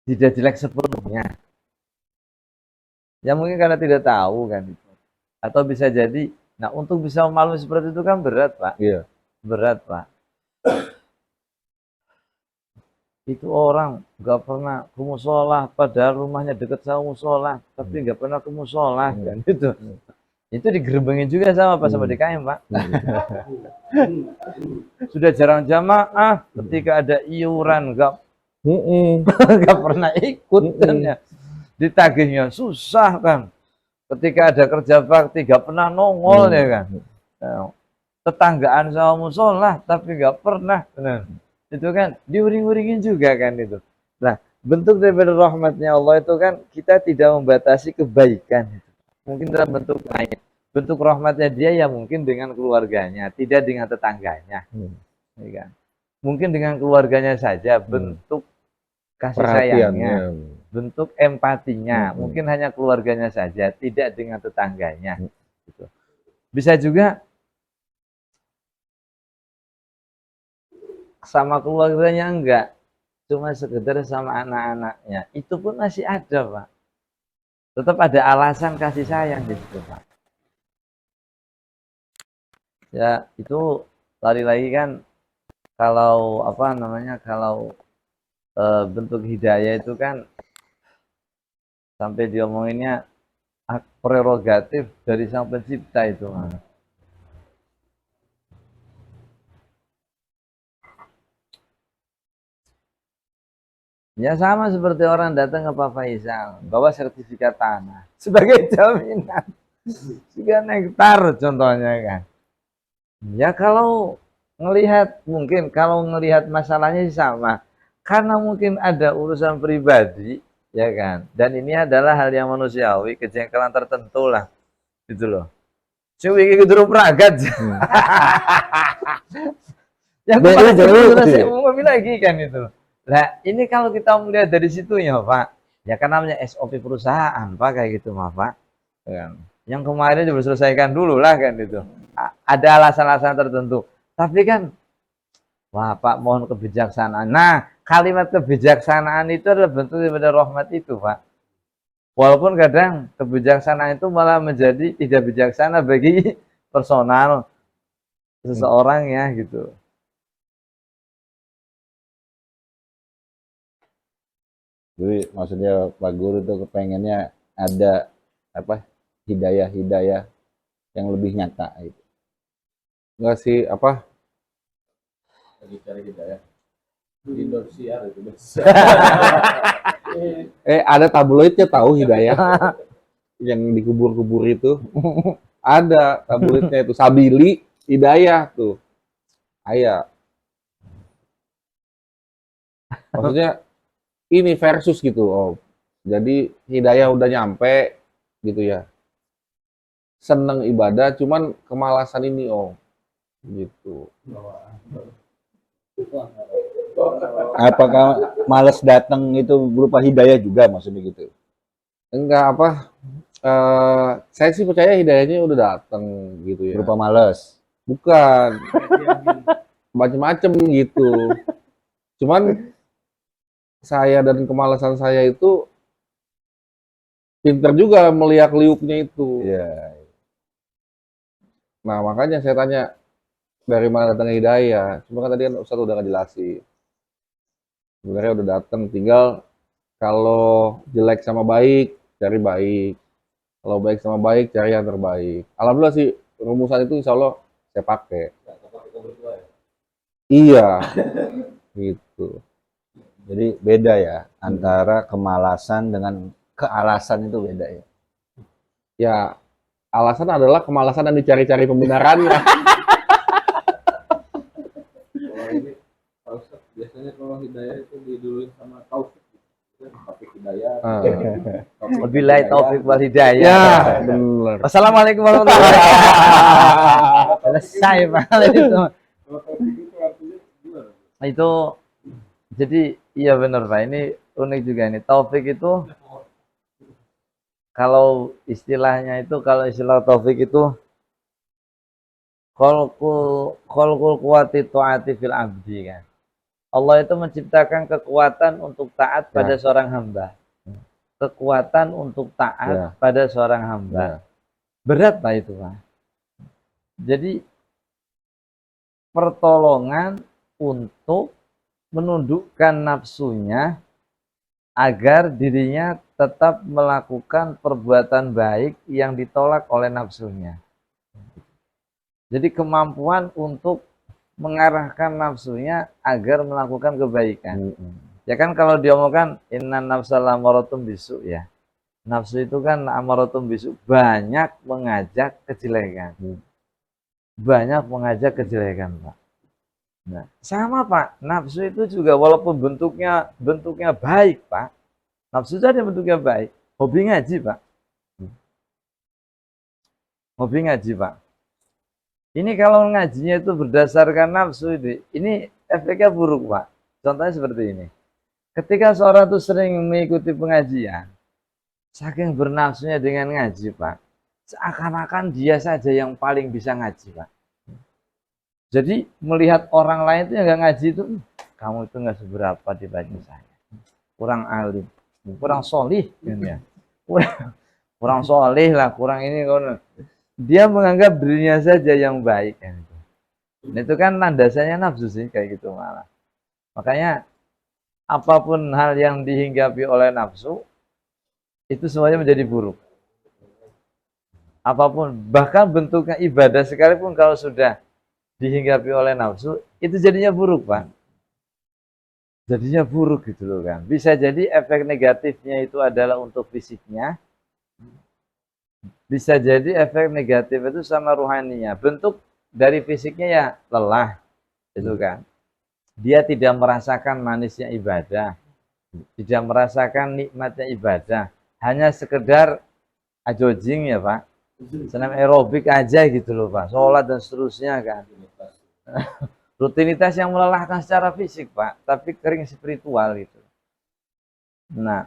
[SPEAKER 2] Tidak jelek sepenuhnya. Ya mungkin karena tidak tahu kan itu. Atau bisa jadi, nah untuk bisa memaklumi seperti itu kan berat, Pak.
[SPEAKER 1] Iya.
[SPEAKER 2] Berat, Pak. Itu orang nggak pernah ke musola, padahal rumahnya dekat sama musola, tapi nggak pernah ke musola kan itu. Itu digerebengin juga sama Pak sama DKM, Pak. Sudah jarang jamaah, ketika ada iuran nggak pernah ikut kan ya. Ditagihnya susah kan. Ketika ada kerja bakti nggak pernah nongol ya kan. Tetanggaan sama musola tapi nggak pernah. Nah, itu kan diuring-uringin juga kan itu. Nah, bentuk daripada rahmatnya Allah itu kan kita tidak membatasi kebaikan. Mungkin dalam bentuk lain. Bentuk rahmatnya dia ya mungkin dengan keluarganya, tidak dengan tetangganya. Ya kan? Mungkin dengan keluarganya saja bentuk kasih sayangnya. bentuk empatinya,
[SPEAKER 4] Hmm.
[SPEAKER 2] mungkin hanya keluarganya saja, tidak dengan tetangganya. Gitu. Bisa juga sama keluarganya enggak, cuma sekedar sama anak-anaknya. Itu pun masih ada, Pak. Tetap ada alasan kasih sayang di situ, Pak. Ya, itu lagi-lagi kan kalau apa namanya, kalau bentuk hidayah itu kan sampai diomonginnya hak prerogatif dari sang pencipta itu. Ya sama seperti orang datang ke Pak Faisal, bawa sertifikat tanah sebagai jaminan 3 hektar contohnya kan. Ya kalau ngelihat masalahnya sih sama, karena mungkin ada urusan pribadi, ya kan. Dan ini adalah hal yang manusiawi, kejengkelan tertentu lah, gitu loh. Cuy iki kudu pragat. Yang kemarin saya mau ngomong lagi kan itu. Nah, ini kalau kita melihat dari situ ya, Pak. Ya kan namanya SOP perusahaan, Pak, kayak gitu, Pak. Ya. Yang kemarin juga selesaikan dulu lah kan itu. Ada alasan-alasan tertentu. Tapi kan, wah Pak, mohon kebijaksanaan. Nah, kalimat kebijaksanaan itu adalah bentuk daripada rahmat itu, Pak. Walaupun kadang kebijaksanaan itu malah menjadi tidak bijaksana bagi personal seseorang ya gitu.
[SPEAKER 4] Jadi maksudnya Pak Guru tuh kepengennya ada apa hidayah-hidayah yang lebih nyata gitu.
[SPEAKER 1] Enggak sih, apa,
[SPEAKER 3] Lagi cari hidayah. Di Indosiar itu.
[SPEAKER 1] ada tabloidnya tahu hidayah yang dikubur-kubur itu. Ada tabloidnya itu, Sabili Hidayah tuh. Ayah. Maksudnya ini versus gitu. Oh. Jadi hidayah udah nyampe gitu ya. Seneng ibadah, cuman kemalasan ini oh. Gitu.
[SPEAKER 4] Apakah malas datang itu berupa hidayah juga maksudnya gitu?
[SPEAKER 1] Enggak apa, saya sih percaya hidayahnya udah datang gitu ya.
[SPEAKER 4] Berupa malas.
[SPEAKER 1] Bukan, macem-macem gitu. Cuman saya dan kemalasan saya itu pinter juga meliak-liuknya itu.
[SPEAKER 4] Iya.
[SPEAKER 1] Nah makanya saya tanya, dari mana datangnya hidayah? Cuma kan tadi kan Ustadz udah ngejelasin. Sebenarnya udah datang, tinggal kalau jelek sama baik, cari baik. Kalau baik sama baik, cari yang terbaik. Alhamdulillah sih, rumusan itu insya Allah saya pakai. Iya, gitu.
[SPEAKER 4] Jadi beda ya antara kemalasan dengan kealasan itu beda ya.
[SPEAKER 1] Ya, alasan adalah kemalasan dan dicari-cari pembenarannya.
[SPEAKER 3] Kalau ini Pak Ustadz, biasanya kalau hidayah itu diduluin sama taufik. Taufik hidayah.
[SPEAKER 2] Wabillahi taufik wal hidayah.
[SPEAKER 1] Ya, bener.
[SPEAKER 2] Wassalamualaikum warahmatullahi wabarakatuh. Selesai Pak itu.
[SPEAKER 3] Kalau taufik itu artinya gimana?
[SPEAKER 2] Itu jadi iya benar Pak. Ini unik juga ini. Taufik itu kalau istilahnya itu, kalau istilah taufik itu khalqul quwwati ta'ati fil abdi kan. Allah itu menciptakan kekuatan untuk taat pada seorang hamba. Kekuatan untuk taat pada seorang hamba. Berat Pak itu Pak. Jadi pertolongan untuk menundukkan nafsunya agar dirinya tetap melakukan perbuatan baik yang ditolak oleh nafsunya. Jadi kemampuan untuk mengarahkan nafsunya agar melakukan kebaikan. Ya kan kalau diomongkan inna nafsal amaratun bisu ya. Nafsu itu kan amaratun bisu, banyak mengajak kejelekan. Banyak mengajak kejelekan, Pak. Nah, sama Pak, nafsu itu juga walaupun bentuknya baik, Pak. Nafsu saja bentuknya baik. Hobi ngaji, Pak. Hobi ngaji, Pak. Ini kalau ngajinya itu berdasarkan nafsu ini efeknya buruk, Pak. Contohnya seperti ini. Ketika seorang itu sering mengikuti pengajian, saking bernafsunya dengan ngaji, Pak, seakan-akan dia saja yang paling bisa ngaji, Pak. Jadi melihat orang lain itu yang nggak ngaji itu, kamu itu nggak seberapa dibanding saya. Kurang alim, kurang solih, kan ya. Kurang solih lah, kurang ini, kurang. Dia menganggap dirinya saja yang baik, kan. Nah, itu kan landasannya nafsu sih, kayak gitu malah. Makanya apapun hal yang dihinggapi oleh nafsu, itu semuanya menjadi buruk. Apapun, bahkan bentuknya ibadah sekalipun kalau sudah dihinggapi oleh nafsu, itu jadinya buruk, Pak. Jadinya buruk gitu loh kan. Bisa jadi efek negatifnya itu adalah untuk fisiknya. Bisa jadi efek negatif itu sama rohaninya. Bentuk dari fisiknya ya lelah, itu kan. Dia tidak merasakan manisnya ibadah, tidak merasakan nikmatnya ibadah, hanya sekedar ajojing ya Pak, senam aerobik aja gitu loh Pak, sholat dan seterusnya kan. Rutinitas yang melelahkan secara fisik Pak, tapi kering spiritual gitu. Nah,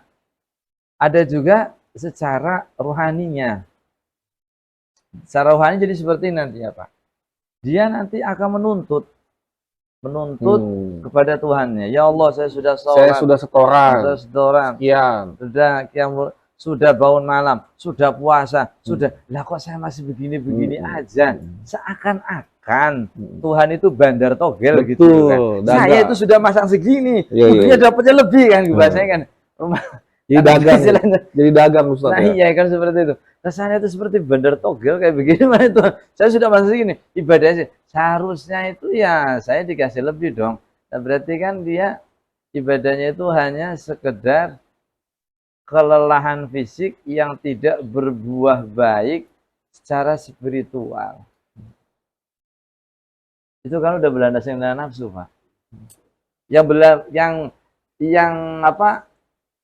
[SPEAKER 2] ada juga secara rohaninya. Secara rohani jadi seperti nanti ya Pak. Dia nanti akan menuntut kepada Tuhannya. Ya Allah, saya sudah sholat,
[SPEAKER 1] Saya sudah setoran.
[SPEAKER 2] sudah setoran,
[SPEAKER 1] Sekian.
[SPEAKER 2] sudah bangun malam, sudah puasa, sudah. Lah kok saya masih begini-begini aja? Seakan-akan Tuhan itu bandar togel gitu kan. Saya itu sudah masang segini, dia dapatnya lebih kan, bahasanya kan.
[SPEAKER 1] Jadi dagang. Jadi dagang Ustaz.
[SPEAKER 2] Nah iya kan seperti itu. Kesannya itu seperti bandar togel kayak begini mana itu. Saya sudah masuk segini, ibadahnya seharusnya itu ya saya dikasih lebih dong. Nah, berarti kan dia ibadahnya itu hanya sekedar kelelahan fisik yang tidak berbuah baik secara spiritual. Itu kan udah berlandaskan dengan nafsu, Pak.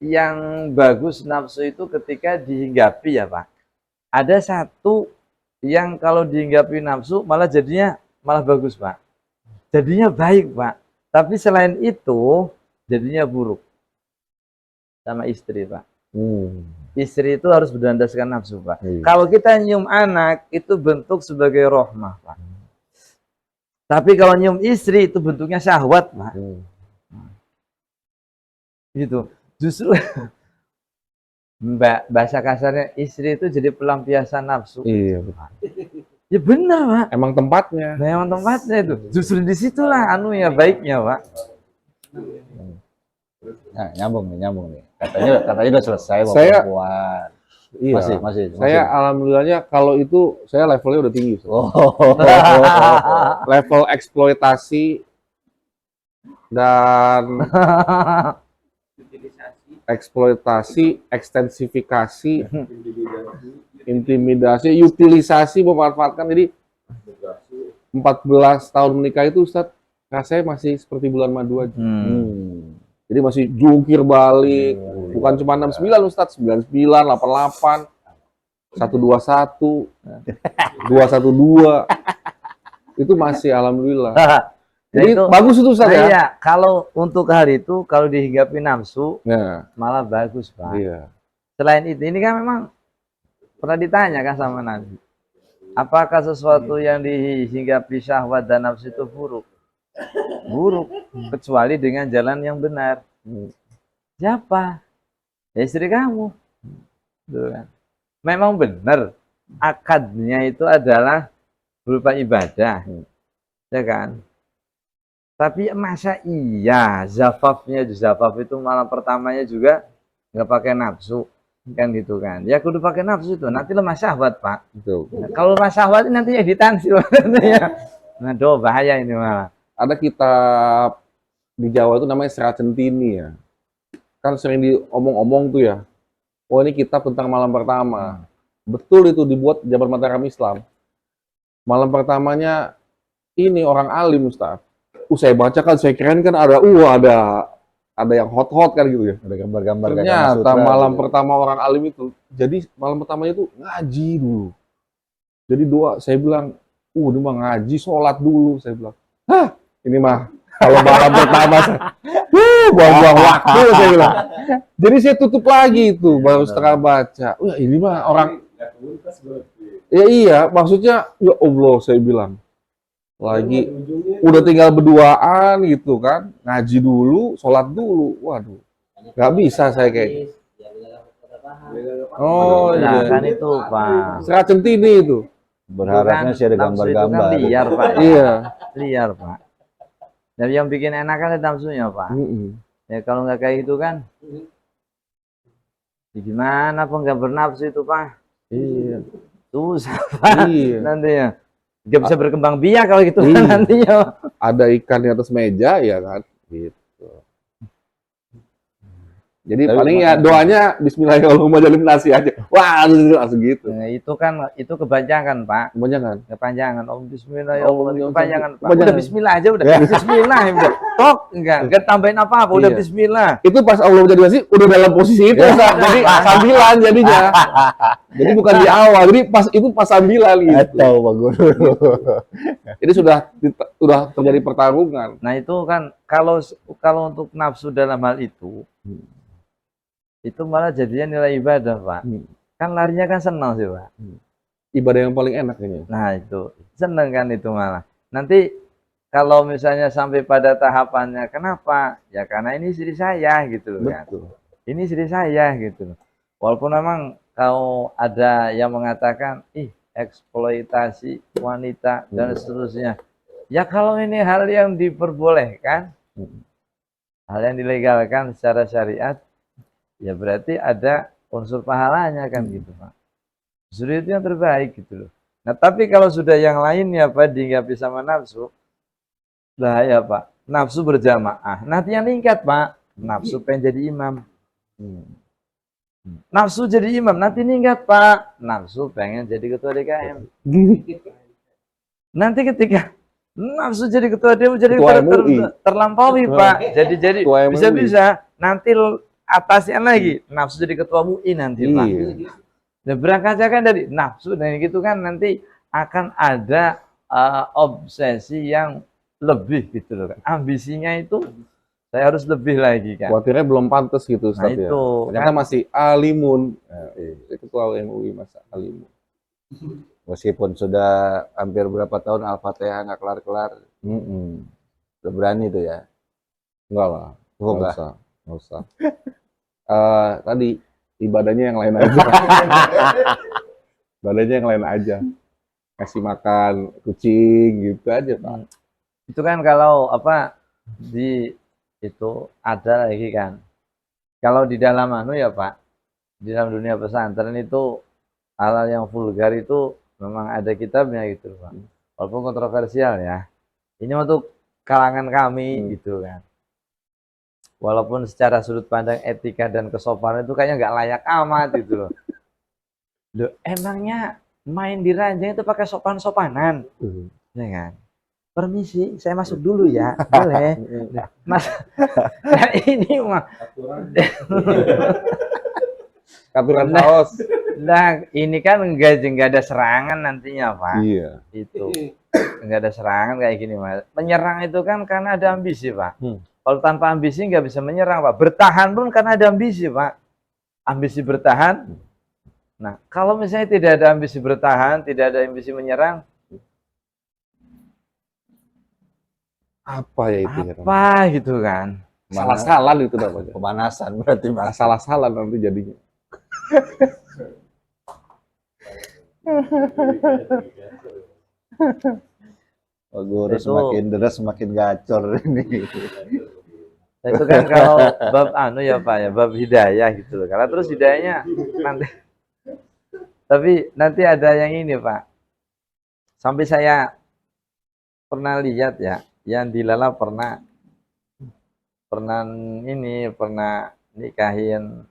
[SPEAKER 2] Yang bagus nafsu itu ketika dihinggapi ya, Pak. Ada satu yang kalau dihinggapi nafsu malah jadinya malah bagus, Pak. Jadinya baik, Pak. Tapi selain itu jadinya buruk. Sama istri, Pak. Istri itu harus berlandaskan nafsu, Pak. Kalau kita nyium anak itu bentuk sebagai rahmah, Pak. Tapi kalau nyium istri itu bentuknya syahwat, Pak. Gitu. Justru bahasa kasarnya istri itu jadi pelampiasan nafsu.
[SPEAKER 1] Iya.
[SPEAKER 2] Ya benar, Pak.
[SPEAKER 1] Emang tempatnya.
[SPEAKER 2] Nah, emang tempatnya itu. Justru disitulah anunya baiknya, Pak.
[SPEAKER 4] Nah, nyambung nih. Katanya udah selesai Bapak perempuan.
[SPEAKER 1] Iya.
[SPEAKER 4] Masih.
[SPEAKER 1] Saya alhamdulillahnya kalau itu saya levelnya udah tinggi.
[SPEAKER 4] Oh.
[SPEAKER 1] Level eksploitasi dan ekstensifikasi, intimidasi, utilisasi, memanfaatkan. Jadi 14 tahun menikah itu Ustadz, rasanya masih seperti bulan madu aja. Jadi masih jungkir balik, bukan cuma 69 Ustadz, 99, 88, 121, 212. Itu masih alhamdulillah. Jadi itu, bagus itu Ustaz ya?
[SPEAKER 2] Iya, kalau untuk hal itu, kalau dihinggapi nafsu, malah bagus Pak.
[SPEAKER 1] Iya.
[SPEAKER 2] Selain itu, ini kan memang pernah ditanya kan sama Nabi. Apakah sesuatu yang dihinggapi syahwat dan nafsu itu buruk? Buruk, kecuali dengan jalan yang benar. Siapa? Ya istri kamu. Kan. Memang benar, akadnya itu adalah berupa ibadah. Ya kan? Tapi masa iya zafaf itu malam pertamanya juga nggak pakai nafsu kan gitu kan? Ya kudu pakai nafsu itu nanti lemah syahwat Pak. Nah, kalau lemah syahwat nanti ya ditansil ya. Nah bahaya ini malah.
[SPEAKER 1] Ada kitab di Jawa itu namanya Serat Centini ya. Kan sering diomong-omong tuh ya. Oh ini kitab tentang malam pertama. Betul itu dibuat zaman Mataram Islam. Malam pertamanya ini orang alim Ustaz. Saya baca kan, saya keren kan ada yang hot kan gitu ya.
[SPEAKER 4] Ada gambar-gambar.
[SPEAKER 1] Ternyata malam pertama orang alim itu, jadi malam pertamanya itu ngaji dulu. Jadi doa, saya bilang, ini mah ngaji, sholat dulu. Saya bilang, hah, ini mah kalau malam pertama Buang-buang waktu saya bilang. Jadi saya tutup lagi itu, baru setengah baca. Wah ini mah orang,
[SPEAKER 3] Nggak tuntas berarti.
[SPEAKER 1] ya iya, maksudnya, ya Allah saya bilang. Lagi,
[SPEAKER 3] Ujungnya
[SPEAKER 1] udah tinggal berduaan gitu kan, ngaji dulu, sholat dulu. Waduh, nggak bisa saya kayak. Oh
[SPEAKER 2] Nah,
[SPEAKER 1] iya,
[SPEAKER 2] kan itu, Pak.
[SPEAKER 1] serat centini itu.
[SPEAKER 4] Berharapnya sih ada
[SPEAKER 2] Nafsu itu kan
[SPEAKER 4] gambar-gambar.
[SPEAKER 2] liar, Pak.
[SPEAKER 1] Iya.
[SPEAKER 2] Liar, Pak. Jadi yang bikin enak kan nafsunya, Pak.
[SPEAKER 1] Mm-mm.
[SPEAKER 2] Ya kalau nggak kayak gitu kan, ya gimana pun nggak bernafsu itu, Pak.
[SPEAKER 1] Iya.
[SPEAKER 2] Susah, Pak.
[SPEAKER 1] Iya.
[SPEAKER 2] Nantinya. Nggak bisa berkembang biak kalau gitu
[SPEAKER 1] Iya.
[SPEAKER 2] nantinya.
[SPEAKER 1] Ada ikan di atas meja ya kan, gitu. Jadi
[SPEAKER 4] Tapi
[SPEAKER 1] paling ya doanya Bismillahirrahmanirrahim nasi aja. Wah, langsung gitu.
[SPEAKER 2] Nah, itu kan itu kepanjangan, Pak.
[SPEAKER 1] Kebanyakan.
[SPEAKER 2] Kepanjangan. Bismillahirrahmanirrahim. Kepanjangan, Pak.
[SPEAKER 1] Kepanjangan.
[SPEAKER 2] Udah Bismillah aja udah. Bismillah ya udah. Tok, enggak tambahin apa-apa, udah
[SPEAKER 1] Iya.
[SPEAKER 2] Bismillah.
[SPEAKER 1] Itu pas Allah jadi nasi udah dalam posisi itu, jadi sambilan jadinya. Jadi bukan di awal, jadi pas sambilan gitu.
[SPEAKER 4] Atau Pak Guru.
[SPEAKER 1] Jadi sudah terjadi pertarungan.
[SPEAKER 2] Nah, itu kan kalau untuk nafsu dalam hal itu malah jadinya nilai ibadah, Pak. Kan larinya kan senang sih, Pak.
[SPEAKER 1] Ibadah yang paling enak ini.
[SPEAKER 2] Nah, itu seneng kan itu malah. Nanti kalau misalnya sampai pada tahapannya, kenapa? Ya karena ini istri saya gitu loh kan.
[SPEAKER 1] Betul.
[SPEAKER 2] Ini istri saya gitu loh. Walaupun memang kalau ada yang mengatakan, eksploitasi wanita dan seterusnya. Ya kalau ini hal yang diperbolehkan, hal yang dilegalkan secara syariat, ya berarti ada unsur pahalanya kan gitu, Pak. Justru itu yang terbaik gitu loh. Nah, tapi kalau sudah yang lainnya, Pak, dia nggak bisa menafsu, bahaya, Pak. Nafsu berjamaah. Nanti yang meningkat, Pak. Nafsu pengen jadi imam. Nafsu jadi imam, nanti meningkat, Pak. Nafsu pengen jadi ketua DKM. Nanti ketika nafsu jadi ketua DKM jadi
[SPEAKER 1] Ketua MUI.
[SPEAKER 2] terlampaui, Pak. Jadi
[SPEAKER 1] Ketua MUI.
[SPEAKER 2] bisa-bisa nanti atasnya lagi nafsu jadi ketua MUI nanti, Pak.
[SPEAKER 1] Iya.
[SPEAKER 2] Nah, berangkatnya kan dari nafsu dan gitu kan nanti akan ada obsesi yang lebih gitu loh. Ambisinya itu saya harus lebih lagi kan.
[SPEAKER 1] Khawatirnya belum pantas gitu, Ustaz,
[SPEAKER 2] Nah,
[SPEAKER 1] ya.
[SPEAKER 2] itu
[SPEAKER 1] Ternyata
[SPEAKER 2] kan.
[SPEAKER 1] masih alimun. Ketua MUI masa alimun.
[SPEAKER 4] Meskipun sudah hampir berapa tahun Al-Fatihah nggak kelar-kelar, udah berani tuh ya.
[SPEAKER 1] Enggak lah.
[SPEAKER 4] Oh,
[SPEAKER 1] Nggak
[SPEAKER 4] enggak.
[SPEAKER 1] usah. Nggak usah. Tadi ibadahnya yang lain aja. Ibadahnya yang lain aja. Kasih makan kucing gitu aja, Pak.
[SPEAKER 2] Itu kan kalau itu ada lagi kan. Kalau di dalam ya, Pak, di dalam dunia pesantren itu hal-hal yang vulgar itu memang ada kitabnya gitu, Pak. Walaupun kontroversial ya. Ini untuk kalangan kami gitu kan. Walaupun secara sudut pandang etika dan kesopanan itu kayaknya nggak layak amat gitu loh. Loh, emangnya main di ranjang itu pakai sopan-sopanan? Ya kan? Permisi, saya masuk dulu ya. Boleh. Mas, nah ini mah.
[SPEAKER 1] Aturan kaos.
[SPEAKER 2] Nah, ini kan enggak ada serangan nantinya, Pak.
[SPEAKER 1] Iya.
[SPEAKER 2] Itu. Enggak ada serangan kayak gini, Mas. Menyerang itu kan karena ada ambisi, Pak. Kalau tanpa ambisi nggak bisa menyerang, Pak. Bertahan pun karena ada ambisi, Pak. Ambisi bertahan. Nah, kalau misalnya tidak ada ambisi bertahan, tidak ada ambisi menyerang,
[SPEAKER 1] Apa ya itu?
[SPEAKER 2] apa gitu kan?
[SPEAKER 1] Salah-salah itu namanya.
[SPEAKER 4] Pemanasan berarti Mas.
[SPEAKER 1] Salah-salah nanti jadinya.
[SPEAKER 4] Pak Guru
[SPEAKER 2] Itu-
[SPEAKER 4] semakin deras semakin gacor ini.
[SPEAKER 2] Nah, itu kan kalau bab ya, Pak ya, bab hidayah gitu loh. Karena terus hidayahnya nanti tapi nanti ada yang ini, Pak. Sampai saya pernah lihat ya, yang dilala pernah nikahin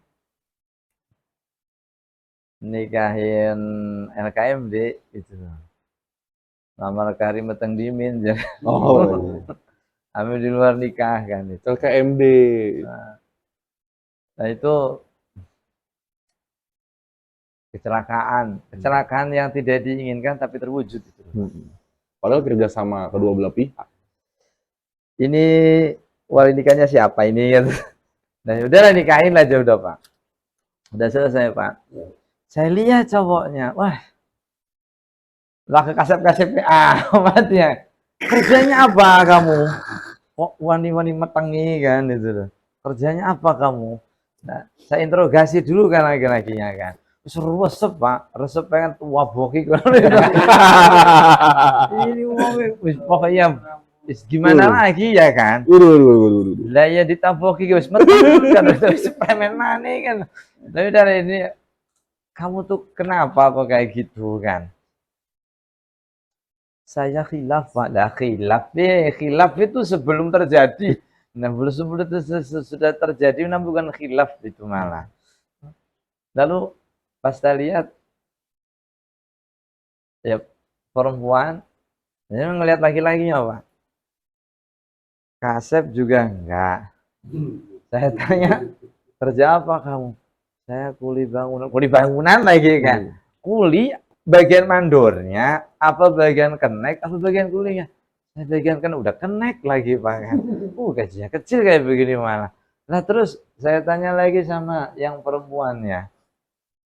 [SPEAKER 2] LKMD gitu loh. Lamar Karim Meteng Dimin jadi
[SPEAKER 1] Oh,
[SPEAKER 2] ambil di luar nikah kan itu.
[SPEAKER 1] LKMD.
[SPEAKER 2] Nah, itu kecelakaan yang tidak diinginkan tapi terwujud gitu.
[SPEAKER 1] Padahal kerjasama kedua belah pihak.
[SPEAKER 2] Ini wali nikahnya siapa ini gitu. Dan udahlah nikahin aja udah Pak. Udah selesai Pak. Saya lihat cowoknya, wah, lah ke kasep-kasepnya amat ya. Kerjanya apa kamu? Kok wani-wani metengi kan itu loh. Kerjanya apa kamu? Nah, saya interogasi dulu kan laki-lakinya kan. Terus resep Pak, resep pengen tua boki kan. Ini wis pokoknya wis gimana lagi ya kan?
[SPEAKER 1] Waduh.
[SPEAKER 2] Lah ya ditaboki wis metu kan wis premen maneh kan. Tapi dari ini kamu tuh kenapa kok kayak gitu kan? Saya khilaf Pak, lah khilaf itu sebelum terjadi. Nah, sebelum itu sudah terjadi, nah bukan khilaf itu malah. Lalu pas saya lihat ya perempuan, ini ngelihat laki-lakinya Pak. Kasep juga enggak. Saya tanya, kerja apa kamu? Saya kuli bangunan lagi kan. Kuli bagian mandornya, apa bagian kenek, apa bagian kulinya? Saya bagian kan udah kenek lagi Pak kan. Gajinya kecil kayak begini malah. Nah terus saya tanya lagi sama yang perempuannya,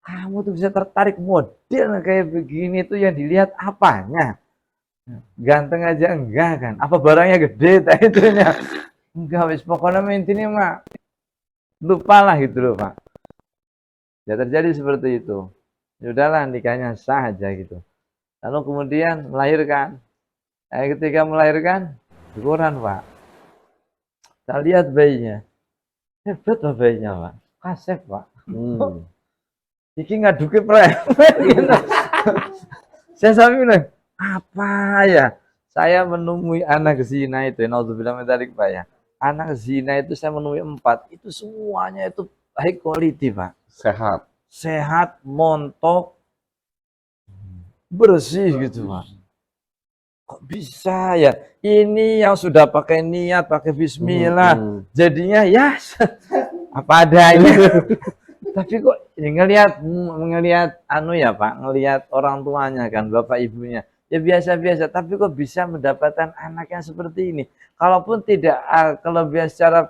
[SPEAKER 2] kamu tuh bisa tertarik model kayak begini tuh yang dilihat apanya? Ganteng aja enggak kan? Apa barangnya gede itunya? Enggak, wis pokoknya intinya mah lupa lah gitu loh Pak. Ya terjadi seperti itu. Ya udahlah nikahnya sah aja gitu. Lalu kemudian melahirkan. Ketika melahirkan syukuran Pak. Saya lihat bayinya. Hebat Pak bayinya Pak. Kasep Pak. Iki ngaduke preman gitu. Saya sampai bilang, apa ya? Saya menemui anak zina itu, naudzubillah min dzalik Pak ya. Anak zina itu saya menemui 4, itu semuanya itu high quality Pak. Sehat, montok, bersih gitu Pak. Kok bisa ya? Ini yang sudah pakai niat, pakai bismillah, jadinya ya apa adanya. Tapi kok ngelihat anu ya Pak, ngelihat orang tuanya kan, bapak ibunya. Ya biasa-biasa, tapi kok bisa mendapatkan anak yang seperti ini? Kalaupun tidak kelebihan secara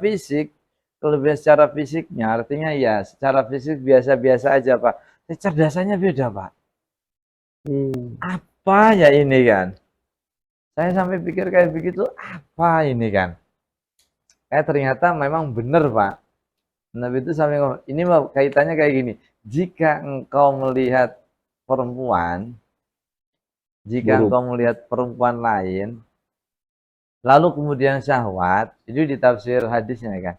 [SPEAKER 2] fisiknya, artinya ya secara fisik biasa-biasa aja Pak. Kecerdasannya beda Pak. Apa ya ini kan? Saya sampai pikir kayak begitu, apa ini kan? Ternyata memang benar Pak. Nabi itu sampai ngomong, ini mah kaitannya kayak gini. Jika engkau melihat perempuan, engkau melihat perempuan lain, lalu kemudian syahwat, itu di tafsir hadisnya kan.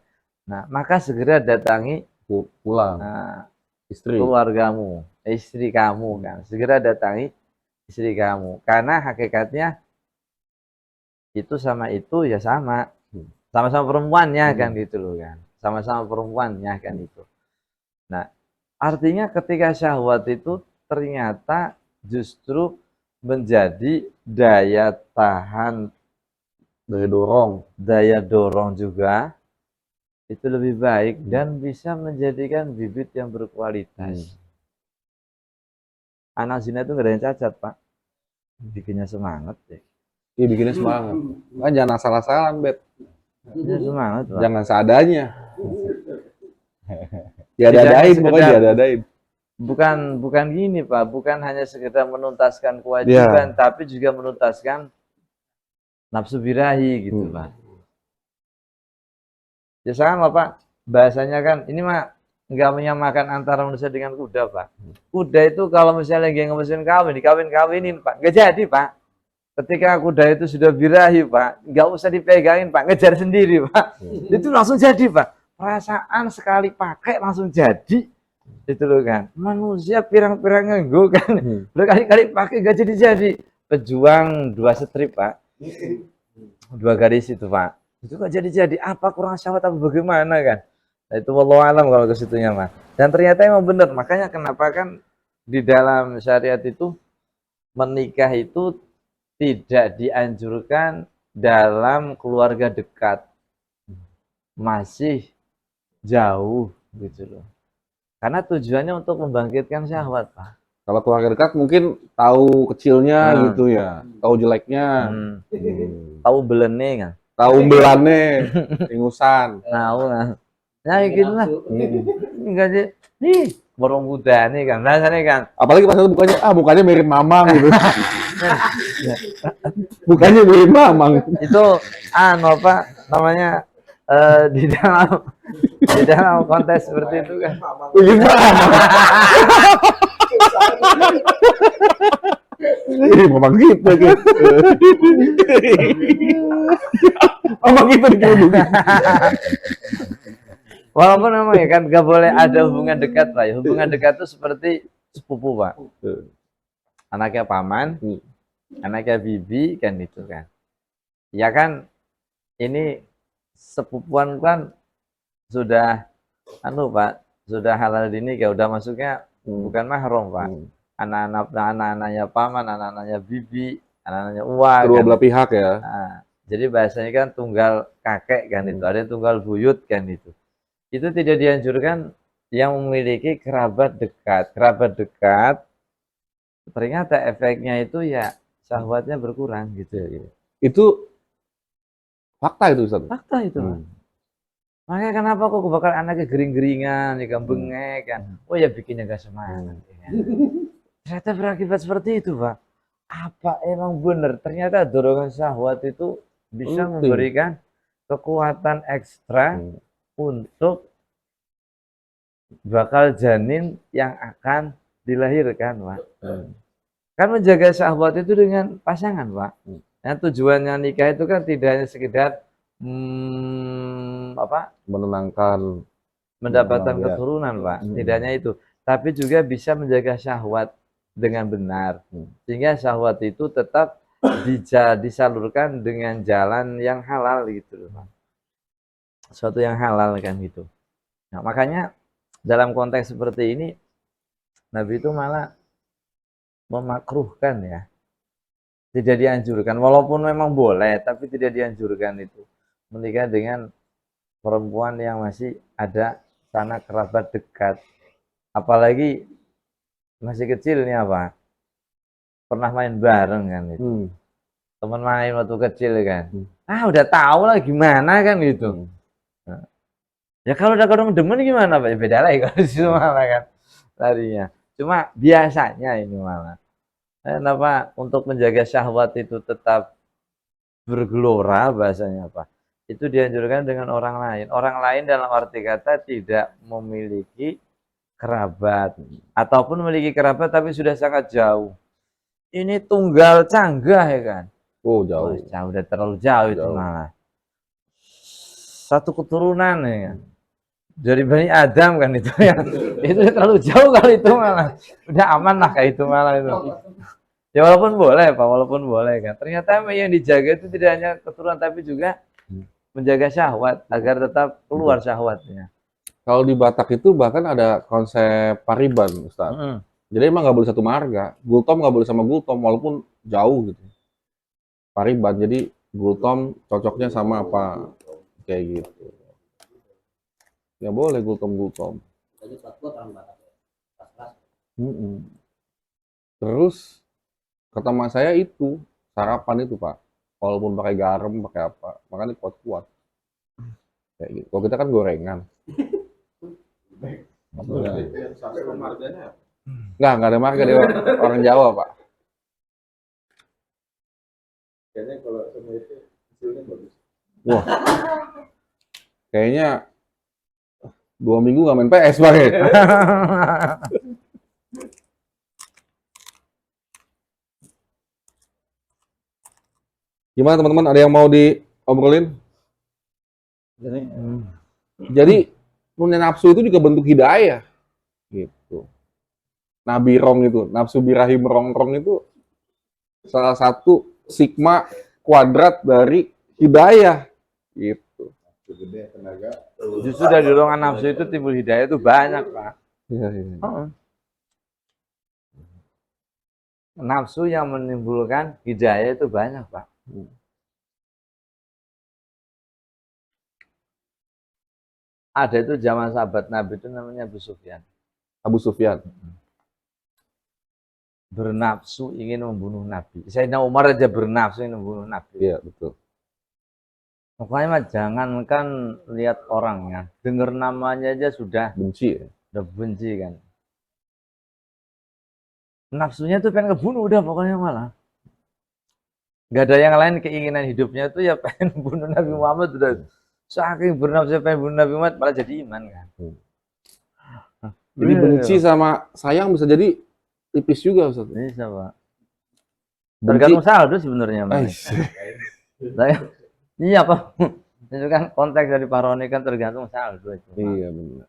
[SPEAKER 2] Nah, maka segera datangi
[SPEAKER 1] pulang istri
[SPEAKER 2] keluargamu, istri kamu kan. Segera datangi istri kamu. Karena hakikatnya itu sama itu ya sama. Sama-sama perempuannya kan gitu loh kan. Sama-sama perempuannya kan itu. Nah, artinya ketika syahwat itu ternyata justru menjadi daya tahan, daya dorong juga itu lebih baik dan bisa menjadikan bibit yang berkualitas. Anak zina itu nggak ada yang cacat Pak, bikinnya semangat ya.
[SPEAKER 1] Iya bikinnya semangat. Kan jangan asal-asalan Bet.
[SPEAKER 2] Semangat Pak.
[SPEAKER 1] Jangan seadanya. Diada-adain pokoknya diada-adain.
[SPEAKER 2] Bukan gini Pak, bukan hanya sekedar menuntaskan kewajiban, tapi juga menuntaskan nafsu birahi gitu Pak. Ya sama Pak, bahasanya kan ini mah nggak menyamakan antara manusia dengan kuda Pak. Kuda itu kalau misalnya lagi ngemesin kawin, dikawin-kawinin Pak, nggak jadi Pak. Ketika kuda itu sudah birahi Pak, nggak usah dipegangin Pak, ngejar sendiri Pak. Itu langsung jadi Pak. Perasaan sekali pakai langsung jadi. Itu loh kan. Manusia pirang-pirang nganggo kan. Berkali-kali pakai nggak jadi-jadi. Pejuang 2 strip Pak. 2 garis itu Pak. Itu nggak jadi-jadi. Apa kurang syahwat apa bagaimana kan? Nah, itu wallahu alam kalau ke situnya Mas. Dan ternyata emang benar. Makanya kenapa kan di dalam syariat itu menikah itu tidak dianjurkan dalam keluarga dekat, masih jauh gitu loh. Karena tujuannya untuk membangkitkan syahwat Pak.
[SPEAKER 1] Kalau keluarga dekat mungkin tahu kecilnya gitu ya, tahu jeleknya,
[SPEAKER 2] tahu belene kan.
[SPEAKER 1] Tahu umbelannya, ingusan.
[SPEAKER 2] Tahu lah. Nah, gitu lah. Enggak sih. Nih, borong muda nih kan. Rasanya kan.
[SPEAKER 1] Apalagi pas itu mukanya mirip Mamang gitu. Mukanya mirip Mamang.
[SPEAKER 2] Itu apa namanya di dalam kontes seperti itu kan.
[SPEAKER 1] Mirip Mamang. Mamang gitu. Mamang gitu dikerudungin.
[SPEAKER 2] Walaupun namanya kan gak boleh ada hubungan dekat Pak. Hubungan dekat itu seperti sepupu Pak. Anaknya paman, anaknya bibi kan itu kan. Ya kan ini sepupuan kan sudah Pak, sudah halal dinikah, udah masuknya bukan mahram Pak. Anak-anaknya paman, anak-anaknya bibi, anak-anaknya uang.
[SPEAKER 1] Kedua
[SPEAKER 2] kan.
[SPEAKER 1] belah pihak ya.
[SPEAKER 2] Nah, jadi bahasanya kan tunggal kakek kan itu, ada yang tunggal buyut kan itu. Itu tidak dianjurkan yang memiliki kerabat dekat. Kerabat dekat ternyata efeknya itu ya syahwatnya berkurang gitu.
[SPEAKER 1] Itu fakta itu Ustaz.
[SPEAKER 2] Fakta itu. Makanya kenapa kok bakal anaknya gering-geringan, ya kan bengek kan. Oh ya bikinnya gak semangat. Ya. Ternyata berakibat seperti itu, Pak. Apa emang benar? Ternyata dorongan syahwat itu bisa memberikan kekuatan ekstra untuk bakal janin yang akan dilahirkan, Pak. Kan menjaga syahwat itu dengan pasangan, Pak. Nah, tujuannya nikah itu kan tidak hanya sekedar
[SPEAKER 1] menenangkan,
[SPEAKER 2] mendapatkan keturunan, Pak. Tidak hanya itu, tapi juga bisa menjaga syahwat dengan benar. Sehingga syahwat itu tetap disalurkan dengan jalan yang halal gitu, Pak. Suatu yang halal kan gitu. Nah, makanya dalam konteks seperti ini Nabi itu malah memakruhkan ya. Tidak dianjurkan, walaupun memang boleh, tapi tidak dianjurkan itu menikah dengan perempuan yang masih ada sanak kerabat dekat. Apalagi masih kecil nih apa? Pernah main bareng kan itu. Teman main waktu kecil kan. Udah tahu lah gimana kan gitu. Nah, ya kalau udah kadang demen gimana Pak? Ya beda lagi kalau situ malah kan larinya. Cuma biasanya ini malah. Kenapa untuk menjaga syahwat itu tetap bergelora bahasanya apa? Itu dianjurkan dengan orang lain. Orang lain dalam arti kata tidak memiliki kerabat ataupun memiliki kerabat tapi sudah sangat jauh. Ini tunggal canggah ya kan?
[SPEAKER 1] Oh jauh.
[SPEAKER 2] Jauh, udah terlalu jauh itu malah. Satu keturunan ya kan? Dari Bani Adam kan itu ya. Itu terlalu jauh kali itu malah. Udah aman lah kayak itu malah itu. Ya walaupun boleh Pak, walaupun boleh kan. Ternyata yang dijaga itu tidak hanya keturunan tapi juga menjaga syahwat agar tetap keluar syahwatnya.
[SPEAKER 1] Kalau di Batak itu bahkan ada konsep pariban, Ustaz. Jadi emang nggak boleh satu marga. Gultom nggak boleh sama Gultom walaupun jauh gitu. Pariban, jadi Gultom cocoknya sama apa kayak gitu. Nggak boleh Gultom. Terus kata mas saya itu sarapan itu Pak, walaupun pakai garam pakai apa, makanya kuat kayak gitu. Kalau kita kan gorengan. Nggak ada marga, dia orang Jawa Pak.
[SPEAKER 3] Kayaknya kalau sama itu hasilnya bagus.
[SPEAKER 1] Wah, kayaknya 2 minggu nggak main PS Pak ya. Gimana teman-teman? Ada yang mau diobrolin? Jadi punya nafsu itu juga bentuk hidayah, gitu. Nabi Rong itu, nafsu birahi merongrong itu salah satu sigma kuadrat dari hidayah, gitu.
[SPEAKER 3] Gede tenaga.
[SPEAKER 2] Justru dari dorongan nafsu itu timbul hidayah itu banyak Pak.
[SPEAKER 1] Iya.
[SPEAKER 2] Nafsu yang menimbulkan hidayah itu banyak Pak. Ada itu zaman sahabat Nabi itu namanya Abu Sufyan.
[SPEAKER 1] Abu Sufyan.
[SPEAKER 2] Bernafsu ingin membunuh Nabi. Sayyidina Umar aja bernafsu ingin membunuh Nabi.
[SPEAKER 1] Iya, betul.
[SPEAKER 2] Pokoknya mah jangankan lihat orangnya, dengar namanya aja sudah
[SPEAKER 1] Benci ya.
[SPEAKER 2] benci kan. Nafsunya tuh pengen ngebunuh udah pokoknya malah. Gak ada yang lain, keinginan hidupnya tuh ya pengen bunuh Nabi Muhammad udah. Saking bernafsu pengen bunuh Nabi Muhammad malah jadi iman kan.
[SPEAKER 1] Jadi benci sama sayang bisa jadi tipis juga Ustaz.
[SPEAKER 2] Bisa, Pak.
[SPEAKER 1] Benci.
[SPEAKER 2] Tergantung saldo sebenarnya, Pak.
[SPEAKER 1] Ais.
[SPEAKER 2] Iya, Pak. Itu kan konteks dari Pak Roni kan tergantung saldo itu. Pak.
[SPEAKER 1] Iya benar.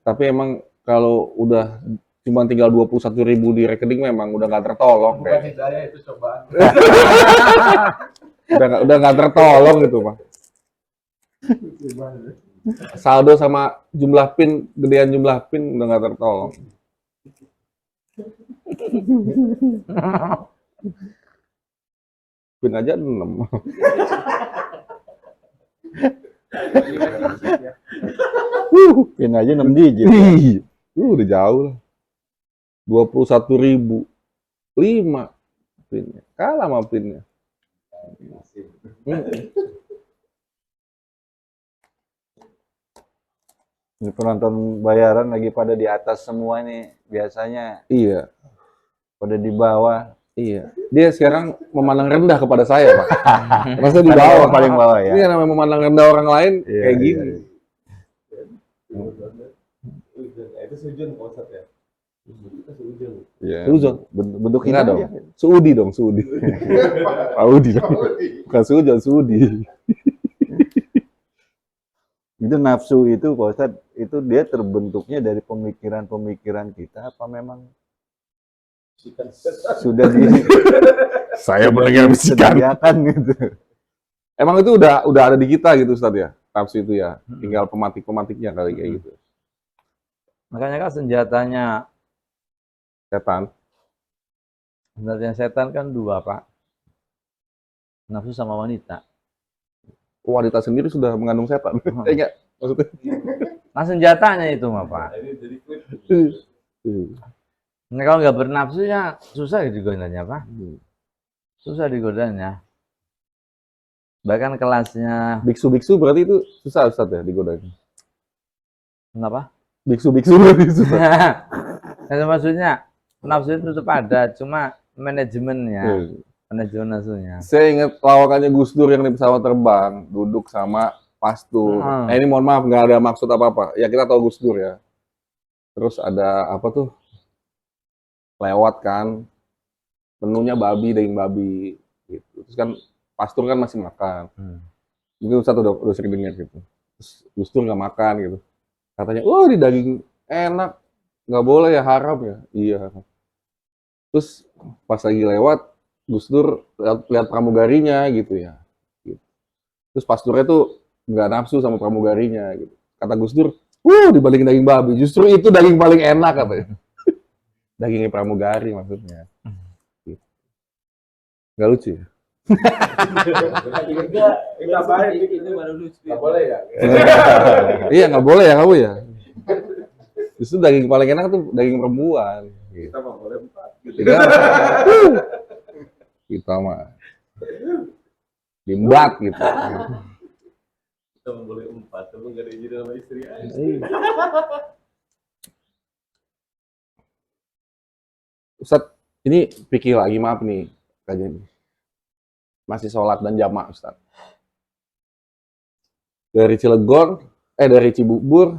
[SPEAKER 1] Tapi emang kalau udah cuma tinggal 21.000 di rekening memang udah nggak tertolong
[SPEAKER 3] Bukan
[SPEAKER 1] kayak.
[SPEAKER 3] hidayah, itu cobaan.
[SPEAKER 1] Udah nggak tertolong gitu Pak. Saldo sama jumlah pin, gedean jumlah pin udah nggak tertolong. Pin aja 6.
[SPEAKER 4] Pin aja 6 digit.
[SPEAKER 1] Ih, udah jauh lah. 21.000. 5 pinnya. Kalah sama pinnya.
[SPEAKER 4] Ini penonton bayaran lagi pada di atas semua nih. Biasanya
[SPEAKER 1] Iya,
[SPEAKER 4] pada di bawah.
[SPEAKER 1] iya. Dia sekarang memandang rendah kepada saya, Pak. Masa di
[SPEAKER 4] Paling
[SPEAKER 1] bawah.
[SPEAKER 4] paling bawah ya.
[SPEAKER 1] Ini namanya memandang rendah orang lain
[SPEAKER 4] Iya,
[SPEAKER 1] kayak
[SPEAKER 4] iya,
[SPEAKER 1] gini.
[SPEAKER 4] iya.
[SPEAKER 3] Itu sujud Pak Ustadz ya. Kita sujud.
[SPEAKER 4] Iya.
[SPEAKER 1] Suzon.
[SPEAKER 4] Bentuk
[SPEAKER 1] Enggak
[SPEAKER 4] ini
[SPEAKER 1] dong.
[SPEAKER 4] ya.
[SPEAKER 1] Suudi dong, Suudi. Saudi dong. Bukan Sujon, Suudi.
[SPEAKER 4] Itu nafsu itu Pak Ustadz, itu dia terbentuknya dari pemikiran-pemikiran kita apa memang sudah
[SPEAKER 1] Saya mendengar bisikan.
[SPEAKER 4] disediakan gitu.
[SPEAKER 1] Emang itu udah ada di kita gitu, Ustaz ya. Nafsu itu ya. Tinggal pematik-pematiknya kali kayak gitu.
[SPEAKER 2] Makanya kan senjatanya setan kan dua, Pak. Nafsu sama wanita.
[SPEAKER 1] Wanita sendiri sudah mengandung setan. Enggak, maksudnya.
[SPEAKER 2] Nah senjatanya itu mah, Pak.
[SPEAKER 3] Ini jadi klip.
[SPEAKER 2] Nah, kalau nggak bernafsu ya susah digodanya, Pak. Susah digodanya. Bahkan kelasnya,
[SPEAKER 1] Biksu-biksu berarti itu susah Ustaz ya digodain.
[SPEAKER 2] kenapa?
[SPEAKER 1] Biksu-biksu berarti susah.
[SPEAKER 2] Nah, maksudnya nafsu itu tetap ada, cuma manajemennya, manajemen nafsunya.
[SPEAKER 1] Saya ingat lawakannya Gus Dur yang di pesawat terbang, duduk sama pastur. Ini mohon maaf nggak ada maksud apa-apa. Ya kita tahu Gus Dur ya. Terus ada apa tuh? Lewat kan, menunya babi, daging babi, gitu. Terus kan pastur kan masih makan. Mungkin Ustaz udah sering dengar gitu. Terus Gus Dur nggak makan gitu. Katanya, wah di daging enak, nggak boleh ya, haram ya. Iya. Terus pas lagi lewat, Gus Dur lihat pramugarinya gitu ya. Gitu. Terus pasturnya tuh nggak nafsu sama pramugarinya gitu. Kata Gus Dur, dibanding daging babi, justru itu daging paling enak katanya. Dagingnya pramugari maksudnya. Gitu. Nggak lucu ya?
[SPEAKER 3] Kita baik itu baru lucu. Nggak boleh ya.
[SPEAKER 1] Iya nggak boleh ya kamu ya. Justru daging paling enak tuh daging perempuan. Gitu.
[SPEAKER 3] Kita mah boleh 4. Gitu.
[SPEAKER 1] Kita mah dimbat gitu.
[SPEAKER 3] Kita mah boleh 4, tapi nggak diizinin sama istri aja.
[SPEAKER 1] Ustadz, ini pikir lagi maaf nih kajian. Masih sholat dan jamaah Ustadz. Dari Cilegon, dari Cibubur,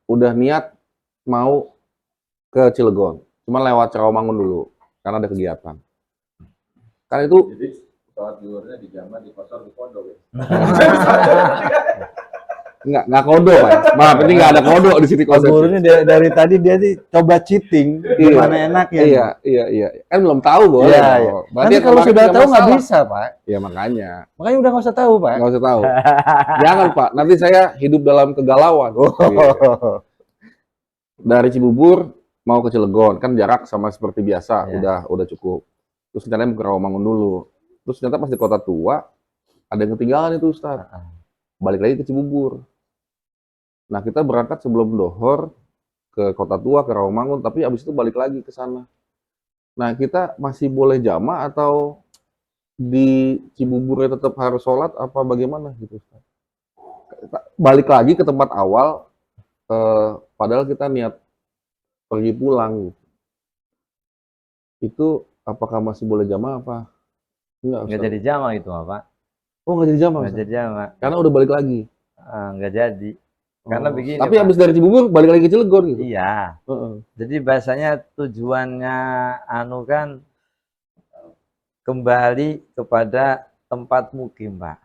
[SPEAKER 1] udah niat mau ke Cilegon. Cuma lewat Rawamangun dulu, karena ada kegiatan. Kan itu
[SPEAKER 3] Jadi sholat zuhurnya di jamaah, di pasar, di pondok ya.
[SPEAKER 1] nggak kodo kan? Maaf, ini nggak ada kodo di sini
[SPEAKER 4] Pak
[SPEAKER 1] konsepnya.
[SPEAKER 4] Guru ini dari tadi dia sih coba cheating gimana enaknya.
[SPEAKER 1] Iya. Kan belum tahu boleh.
[SPEAKER 4] Iya,
[SPEAKER 1] dong.
[SPEAKER 4] iya.
[SPEAKER 1] Berarti
[SPEAKER 4] Nanti kalau
[SPEAKER 1] kemarin
[SPEAKER 4] sudah
[SPEAKER 1] nggak
[SPEAKER 4] tahu nggak
[SPEAKER 1] masalah.
[SPEAKER 4] bisa, Pak.
[SPEAKER 1] Ya makanya.
[SPEAKER 4] Makanya udah nggak usah tahu, Pak.
[SPEAKER 1] Nggak usah tahu. Jangan Pak, nanti saya hidup dalam kegalauan. Iya. Dari Cibubur mau ke Cilegon, kan jarak sama seperti biasa, udah cukup. Terus rencananya mau ke Rawamangun dulu. Terus ternyata pas di Kota Tua, ada yang ketinggalan itu Ustaz. Balik lagi ke Cibubur. Nah kita berangkat sebelum Dohor ke Kota Tua, ke Rawamangun, tapi abis itu balik lagi ke sana. Nah kita masih boleh jamaah atau di Cibuburnya tetap harus sholat apa bagaimana gitu Ustaz? Balik lagi ke tempat awal, padahal kita niat pergi pulang gitu. Itu apakah masih boleh jamaah apa enggak
[SPEAKER 2] Nggak
[SPEAKER 1] Ustaz?
[SPEAKER 2] jadi jamak itu Pak.
[SPEAKER 1] Oh nggak jadi jamaah
[SPEAKER 2] Nggak
[SPEAKER 1] Ustaz?
[SPEAKER 2] jadi jamak.
[SPEAKER 1] Karena udah balik lagi.
[SPEAKER 2] Nggak jadi. Karena
[SPEAKER 1] Oh,
[SPEAKER 2] begini
[SPEAKER 1] tapi
[SPEAKER 2] Pak.
[SPEAKER 1] habis dari Cibubur balik lagi ke Cilegon gitu.
[SPEAKER 2] Iya.
[SPEAKER 1] Heeh.
[SPEAKER 2] Jadi bahasanya tujuannya kan kembali kepada tempat mukim, Pak.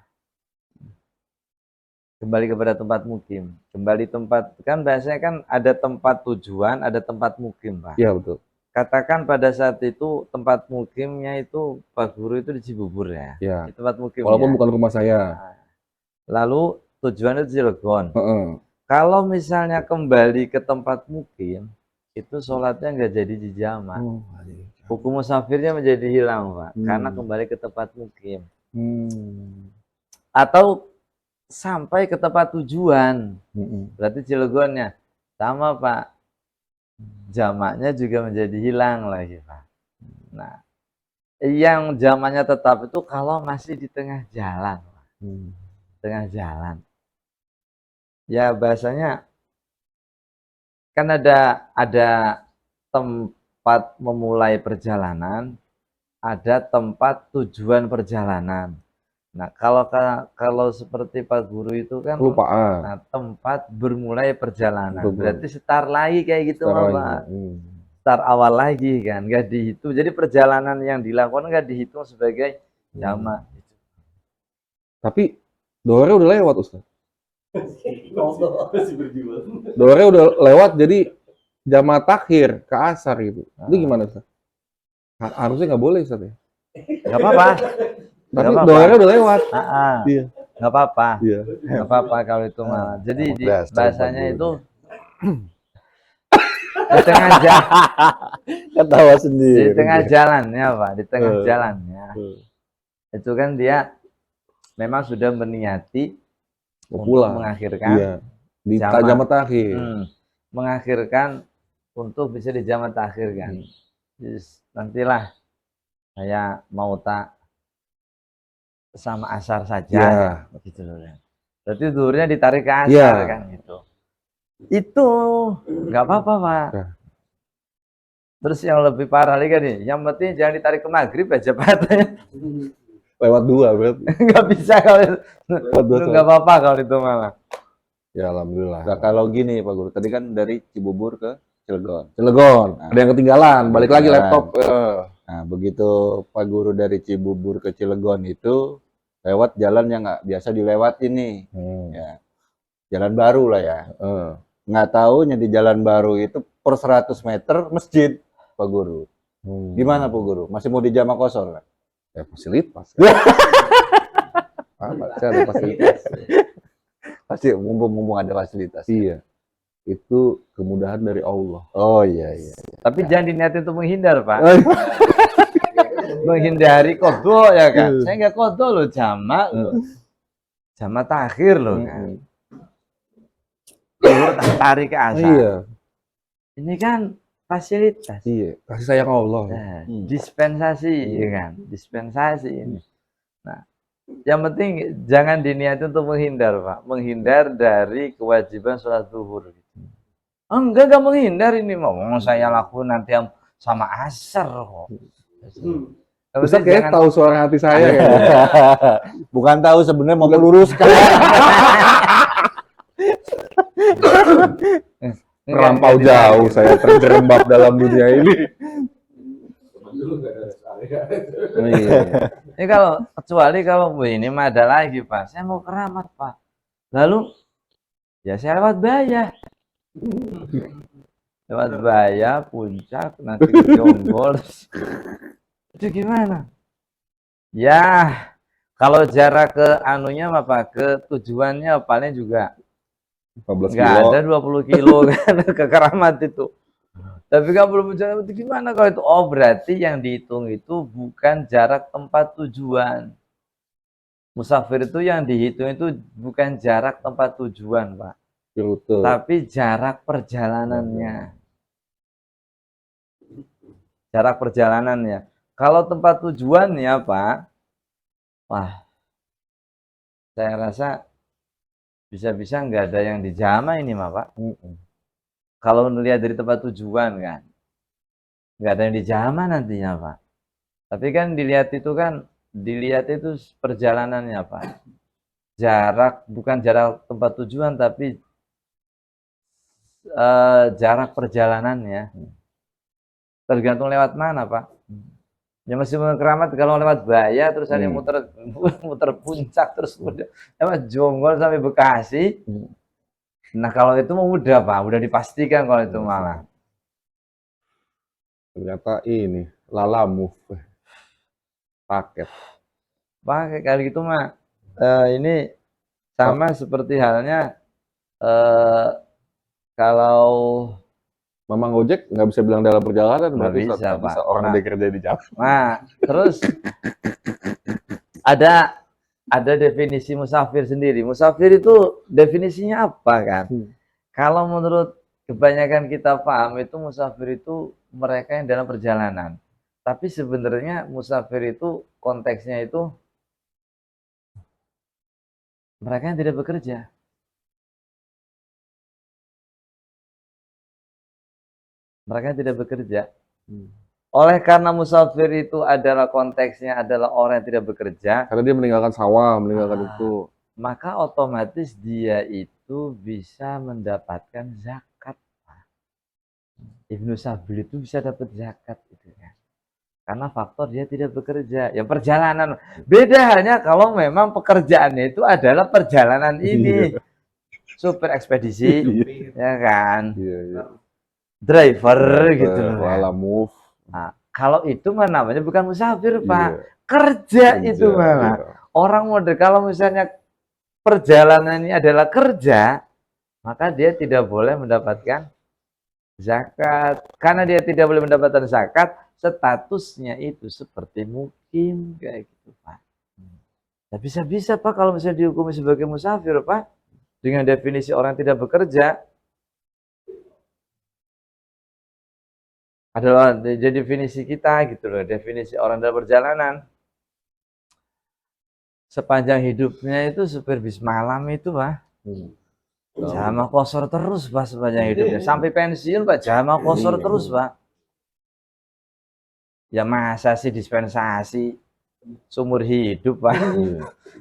[SPEAKER 2] Kembali kepada tempat mukim. Kembali tempat, kan biasanya kan ada tempat tujuan, ada tempat mukim, Pak.
[SPEAKER 1] Iya betul.
[SPEAKER 2] Katakan pada saat itu tempat mukimnya itu Pak Guru itu di Cibubur ya.
[SPEAKER 1] Iya.
[SPEAKER 2] Di tempat mukimnya.
[SPEAKER 1] Walaupun bukan rumah saya.
[SPEAKER 2] Lalu tujuannya di Cilegon.
[SPEAKER 1] Heeh.
[SPEAKER 2] Kalau misalnya kembali ke tempat mukim, itu sholatnya nggak jadi dijamak.
[SPEAKER 1] Oh,
[SPEAKER 2] Hukum musafirnya menjadi hilang, Pak. Karena
[SPEAKER 1] Hmm.
[SPEAKER 2] kembali ke tempat mukim.
[SPEAKER 1] Hmm.
[SPEAKER 2] Atau sampai ke tempat tujuan.
[SPEAKER 1] Mm-mm.
[SPEAKER 2] Berarti Cilegonnya. Sama, Pak. Jamaknya juga menjadi hilang lagi, Pak. Nah, yang jamaknya tetap itu kalau masih di tengah jalan, Pak.
[SPEAKER 1] Hmm.
[SPEAKER 2] Tengah jalan. Ya, bahasanya kan ada tempat memulai perjalanan, ada tempat tujuan perjalanan. Nah, kalau seperti Pak Guru itu kan
[SPEAKER 1] Kelupaan.
[SPEAKER 2] nah, tempat bermulai perjalanan.
[SPEAKER 1] Betul.
[SPEAKER 2] Berarti start lagi kayak gitu,
[SPEAKER 1] Secara
[SPEAKER 2] Pak.
[SPEAKER 1] ini.
[SPEAKER 2] Start awal lagi kan, nggak dihitung. Jadi perjalanan yang dilakukan nggak dihitung sebagai jamak.
[SPEAKER 1] Tapi Dore udah lewat Ustaz. Dore udah lewat jadi jamaah takhir ke asar gitu. Itu gimana Ustaz? Harusnya nggak boleh Ustaz ya.
[SPEAKER 2] Nggak apa-apa.
[SPEAKER 1] Tapi
[SPEAKER 2] Nggak apa-apa.
[SPEAKER 1] Dore udah lewat. Iya.
[SPEAKER 2] Nggak apa-apa.
[SPEAKER 1] Iya.
[SPEAKER 2] Nggak apa-apa kalau itu mah. Jadi di
[SPEAKER 4] dasar
[SPEAKER 2] bahasanya
[SPEAKER 4] Pak
[SPEAKER 2] itu di tengah jalan,
[SPEAKER 4] Ketawa
[SPEAKER 2] di
[SPEAKER 4] sendiri.
[SPEAKER 2] tengah jalannya, Pak, di tengah
[SPEAKER 1] Eh.
[SPEAKER 2] jalannya. Itu kan dia memang sudah meniati
[SPEAKER 1] Mau
[SPEAKER 2] untuk
[SPEAKER 1] pulang.
[SPEAKER 2] mengakhirkan
[SPEAKER 1] Iya. Di
[SPEAKER 2] Jamak.
[SPEAKER 1] jamaah takhir.
[SPEAKER 2] mengakhirkan untuk bisa dijamak takhir kan. Jadi, nantilah saya mau tak sama asar saja
[SPEAKER 1] Iya.
[SPEAKER 2] gitu loh. Berarti zuhurnya ditarik ke asar
[SPEAKER 1] Iya.
[SPEAKER 2] kan gitu. Itu nggak apa-apa, Pak.
[SPEAKER 1] Iya.
[SPEAKER 2] Terus yang lebih parah lagi nih, yang penting jangan ditarik ke maghrib aja Pak.
[SPEAKER 1] Lewat 2 berarti.
[SPEAKER 2] Nggak bisa kalau itu.
[SPEAKER 1] Lewat 2
[SPEAKER 2] Nggak apa-apa kalau itu malah.
[SPEAKER 1] Ya alhamdulillah.
[SPEAKER 4] Nah, kalau gini Pak Guru, tadi kan dari Cibubur ke Cilegon.
[SPEAKER 1] Cilegon, ada yang ketinggalan, balik lagi
[SPEAKER 4] Ketinggalan.
[SPEAKER 1] laptop.
[SPEAKER 4] Nah, begitu Pak Guru dari Cibubur ke Cilegon itu lewat jalan yang nggak biasa dilewati nih. Ya, jalan baru lah ya. Nggak taunya di jalan baru itu per 100 meter masjid, Pak Guru. Gimana Pak Guru? Masih mau dijamak kosor kan?
[SPEAKER 1] Ya fasilitas. Baca ada fasilitas.
[SPEAKER 4] Pasti mumpung ada fasilitas.
[SPEAKER 1] Iya. Itu kemudahan dari Allah.
[SPEAKER 4] Oh iya iya.
[SPEAKER 2] Tapi jangan diniatin untuk menghindar, Pak. Menghindari kodok ya kan. Saya nggak kodok loh, jamak loh. Jamak takhir loh kan. Zuhur tak tarik ke asar.
[SPEAKER 1] Iya.
[SPEAKER 2] Ini kan fasilitas.
[SPEAKER 1] Iya. Kasih sayang Allah.
[SPEAKER 2] Nah, dispensasi ya kan. Dispensasi ini. Nah, yang penting jangan diniatin untuk menghindar, Pak. Menghindar dari kewajiban sholat zuhur. Enggak menghindar ini mau saya lakukan nanti yang sama asar kok.
[SPEAKER 1] Ustaz kayak tahu suara hati saya kayaknya.
[SPEAKER 4] Bukan tahu sebenarnya mau meluruskan.
[SPEAKER 1] Terlampau jauh saya terjerembab dalam dunia ini.
[SPEAKER 2] Iya. Ini kalau kecuali kalau ini mah ada lagi Pak. Saya mau keramat Pak. Lalu ya saya lewat Baya. Lewat Baya, Puncak, nanti ke Jonggol. Itu gimana? Ya, kalau jarak ke anunya mah Pak, ke tujuannya paling juga
[SPEAKER 1] 15
[SPEAKER 2] nggak
[SPEAKER 1] kilo.
[SPEAKER 2] ada 20 kilo kan ke keramat itu. Tapi kan belum jarak itu gimana kalau itu? Oh, berarti yang dihitung itu bukan jarak tempat tujuan. Musafir itu yang dihitung itu bukan jarak tempat tujuan, Pak.
[SPEAKER 1] Rute.
[SPEAKER 2] Tapi jarak perjalanannya. Jarak perjalanannya. Kalau tempat tujuannya, Pak, Wah, saya rasa bisa-bisa nggak ada yang dijama ini mah Pak. Kalau melihat dari tempat tujuan kan, nggak ada yang dijama nantinya Pak. Tapi kan dilihat itu perjalanannya Pak. Jarak, bukan jarak tempat tujuan, tapi jarak perjalanannya. Tergantung lewat mana Pak. Ya meskipun keramat kalau lewat Baya terus ada yang muter muter puncak terus udah lewat Jonggol sampai Bekasi. Nah kalau itu udah Pak, udah dipastikan kalau itu malah.
[SPEAKER 1] Ternyata ini Lala Move paket.
[SPEAKER 2] Pakai kali itu mah ini sama seperti halnya kalau
[SPEAKER 1] Mamang Gojek nggak bisa bilang dalam perjalanan,
[SPEAKER 2] nggak
[SPEAKER 1] berarti
[SPEAKER 2] bisa
[SPEAKER 1] nggak
[SPEAKER 2] Pak.
[SPEAKER 1] bisa orang dia kerja di Jakarta.
[SPEAKER 2] Nah, terus ada definisi musafir sendiri. Musafir itu definisinya apa kan? Kalau menurut kebanyakan kita paham itu musafir itu mereka yang dalam perjalanan. Tapi sebenarnya musafir itu konteksnya itu mereka yang tidak bekerja. Mereka yang tidak bekerja. Oleh karena musafir itu adalah konteksnya adalah orang yang tidak bekerja,
[SPEAKER 1] Karena dia meninggalkan sawah, meninggalkan itu.
[SPEAKER 2] maka otomatis dia itu bisa mendapatkan zakat. Ibnu Sabil itu bisa dapat zakat itu kan. Karena faktor dia tidak bekerja. Ya perjalanan. Beda halnya kalau memang pekerjaannya itu adalah perjalanan ini. Supir ekspedisi, ya kan. Driver gitu loh.
[SPEAKER 1] Lala Move.
[SPEAKER 2] Nah, kalau itu mah namanya bukan musafir, Pak. Kerja itu malah. Orang model kalau misalnya perjalanan ini adalah kerja, maka dia tidak boleh mendapatkan zakat. Karena dia tidak boleh mendapatkan zakat, statusnya itu seperti mukim kayak gitu, Pak. Nah, bisa-bisa Pak kalau misalnya dihukumi sebagai musafir, Pak, dengan definisi orang tidak bekerja, adalah jadi definisi kita gitu loh, definisi orang dalam perjalanan. Sepanjang hidupnya itu supir bis malam itu Pak, jamaah kosor terus Pak sepanjang hidupnya. Sampai pensiun Pak, jamaah kosor terus Pak. Ya masa sih dispensasi seumur hidup Pak.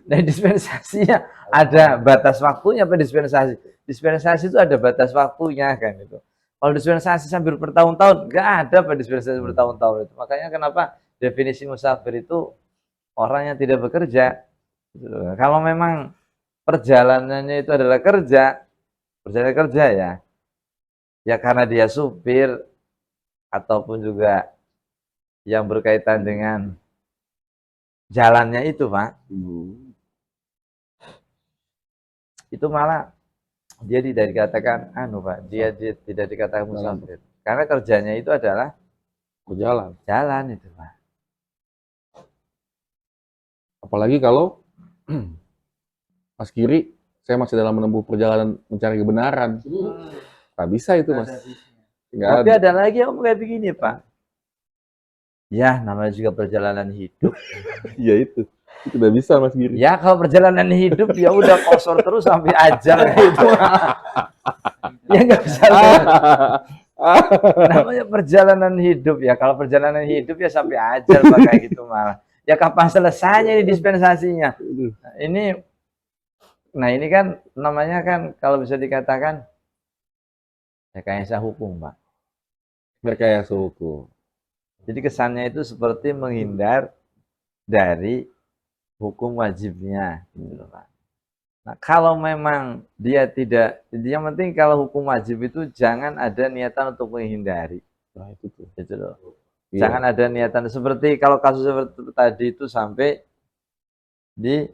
[SPEAKER 2] Nah dispensasinya ada batas waktunya Pak dispensasi. Dispensasi itu ada batas waktunya kan itu. Kalau dispensasi sambil bertahun-tahun, nggak ada Pak dispensasi bertahun-tahun itu. Makanya kenapa definisi musafir itu orang yang tidak bekerja. Kalau memang perjalanannya itu adalah perjalanan kerja ya karena dia supir ataupun juga yang berkaitan dengan jalannya itu Pak, itu malah dia tidak dikatakan Pak, dia tidak dikatakan musafir karena kerjanya itu adalah jalan itu Pak.
[SPEAKER 1] Apalagi kalau Mas Kiri, saya masih dalam menempuh perjalanan mencari kebenaran. Nggak bisa itu Mas.
[SPEAKER 2] Tapi ada lagi yang kayak begini Pak. Ya namanya juga perjalanan hidup.
[SPEAKER 1] Ya itu udah bisa Mas Giri.
[SPEAKER 2] Ya kalau perjalanan hidup ya udah kosor terus sampai ajal gitu. Ya nggak bisa. Namanya perjalanan hidup ya. Kalau perjalanan hidup ya sampai ajal Pak kayak gitu malah. Ya kapan selesainya ini dispensasinya? Nah ini kan namanya kan kalau bisa dikatakan rekayasa hukum Pak.
[SPEAKER 1] Rekayasa hukum.
[SPEAKER 2] Jadi kesannya itu seperti menghindar dari hukum wajibnya, gitu Pak. Nah, kalau memang dia tidak, yang penting kalau hukum wajib itu jangan ada niatan untuk menghindari.
[SPEAKER 1] Nah itu tuh.
[SPEAKER 2] Gitu loh. Jangan ada niatan seperti kalau kasus seperti tadi itu sampai di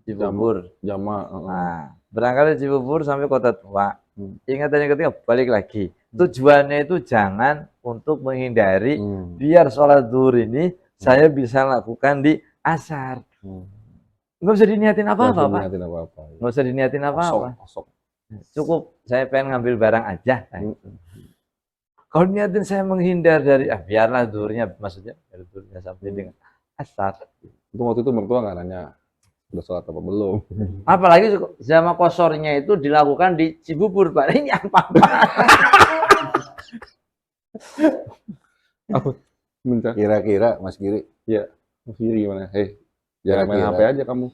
[SPEAKER 2] Cibubur. Nah, berangkat dari Cibubur sampai Kota Tua. Ingatannya ketika balik lagi. Tujuannya itu jangan untuk menghindari biar sholat zuhur ini saya bisa lakukan di asar. Nggak usah diniatin apa-apa, Pak. Nggak usah diniatin apa-apa. Cukup saya pengen ngambil barang aja. Kalau niatin saya menghindar dari biarlah zuhurnya, maksudnya zuhurnya sampai dengan asar.
[SPEAKER 1] Itu waktu itu mertua nggak nanya udah sholat apa belum.
[SPEAKER 2] Apalagi zaman kosornya itu dilakukan di Cibubur, Pak. Ini apa?
[SPEAKER 1] Minta.
[SPEAKER 4] Kira-kira Mas Giri,
[SPEAKER 1] Mas Giri gimana? Jangan main
[SPEAKER 4] Kira-kira.
[SPEAKER 1] HP aja kamu.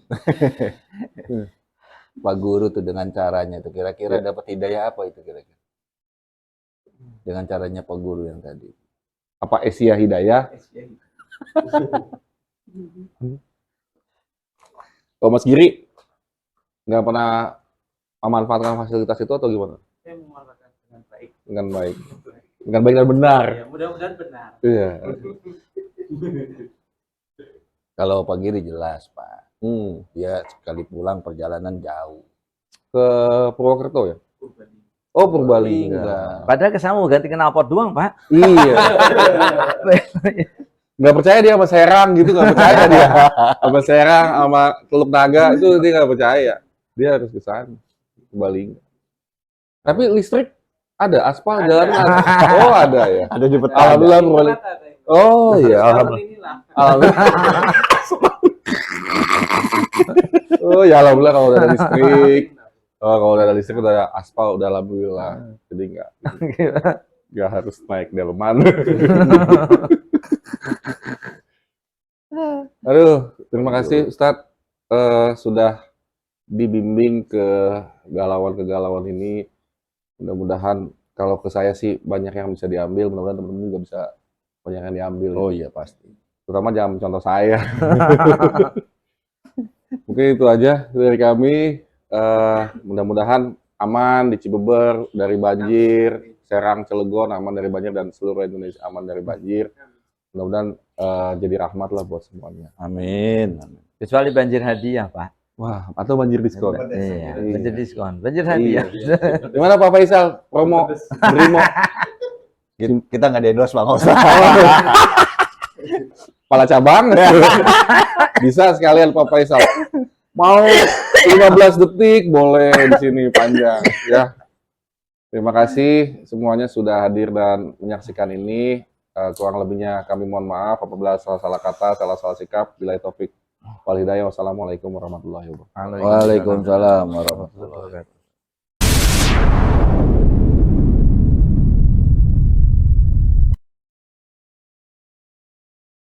[SPEAKER 4] Pak Guru tuh dengan caranya tuh kira-kira dapat hidayah apa itu kira-kira? Dengan caranya Pak Guru yang tadi.
[SPEAKER 1] Apa Asia Hidayah? Oh, Mas Giri nggak pernah memanfaatkan fasilitas itu atau gimana?
[SPEAKER 5] Saya memanfaatkan dengan baik.
[SPEAKER 1] Dengan baik. Dengan baik dan benar.
[SPEAKER 5] Ya, mudah-mudahan benar.
[SPEAKER 1] Iya.
[SPEAKER 4] Kalau Pak Giri jelas Pak,
[SPEAKER 1] Hmm.
[SPEAKER 4] dia sekali pulang perjalanan jauh.
[SPEAKER 1] Ke Purwokerto ya?
[SPEAKER 5] Purbalingga.
[SPEAKER 1] Oh, Purbalingga.
[SPEAKER 2] Padahal ke sana mau ganti knalpot doang, Pak.
[SPEAKER 1] Iya. Nggak percaya dia sama Serang gitu, nggak percaya dia. Sama Serang, sama Teluk Naga, itu dia nggak percaya. Dia harus ke sana, Purbalingga. Tapi listrik ada, aspal jalan ada. Oh, ada ya.
[SPEAKER 4] Ada di peta.
[SPEAKER 1] Alhamdulillah Purbalingga. Oh iya, alhamdulillah.
[SPEAKER 5] Inilah.
[SPEAKER 1] Alhamdulillah. Oh ya alhamdulillah kalau udah ada listrik. Oh kalau udah ada listrik udah ada aspal udah alhamdulillah. Jadi nggak harus naik delman. Aduh, terima kasih Ustadz sudah dibimbing ke galauan ini. Mudah-mudahan kalau ke saya sih banyak yang bisa diambil, mudah-mudahan teman-teman juga bisa banyak yang diambil.
[SPEAKER 4] Oh iya pasti.
[SPEAKER 1] Terutama jangan contoh saya. Mungkin itu aja dari kami. Mudah-mudahan aman di Cibeber dari banjir, Serang, Cilegon aman dari banjir dan seluruh Indonesia aman dari banjir. Mudah-mudahan jadi rahmat lah buat semuanya.
[SPEAKER 4] Amin.
[SPEAKER 2] Kecuali banjir hadiah, Pak.
[SPEAKER 1] Wah, atau banjir diskon.
[SPEAKER 2] Iya, banjir diskon. Banjir hadiah.
[SPEAKER 1] Gimana Pak Faisal? Promo Brimo
[SPEAKER 4] Kita nggak di-endorse Bang Osa.
[SPEAKER 1] kepala cabang. Bisa sekalian Pak Faisal. Mau 15 detik boleh di sini panjang ya. Terima kasih semuanya sudah hadir dan menyaksikan ini. Kurang lebihnya kami mohon maaf apabila salah kata, salah sikap. Bila topik wal hidayah. Wassalamualaikum warahmatullahi wabarakatuh.
[SPEAKER 4] Waalaikumsalam warahmatullahi wabarakatuh.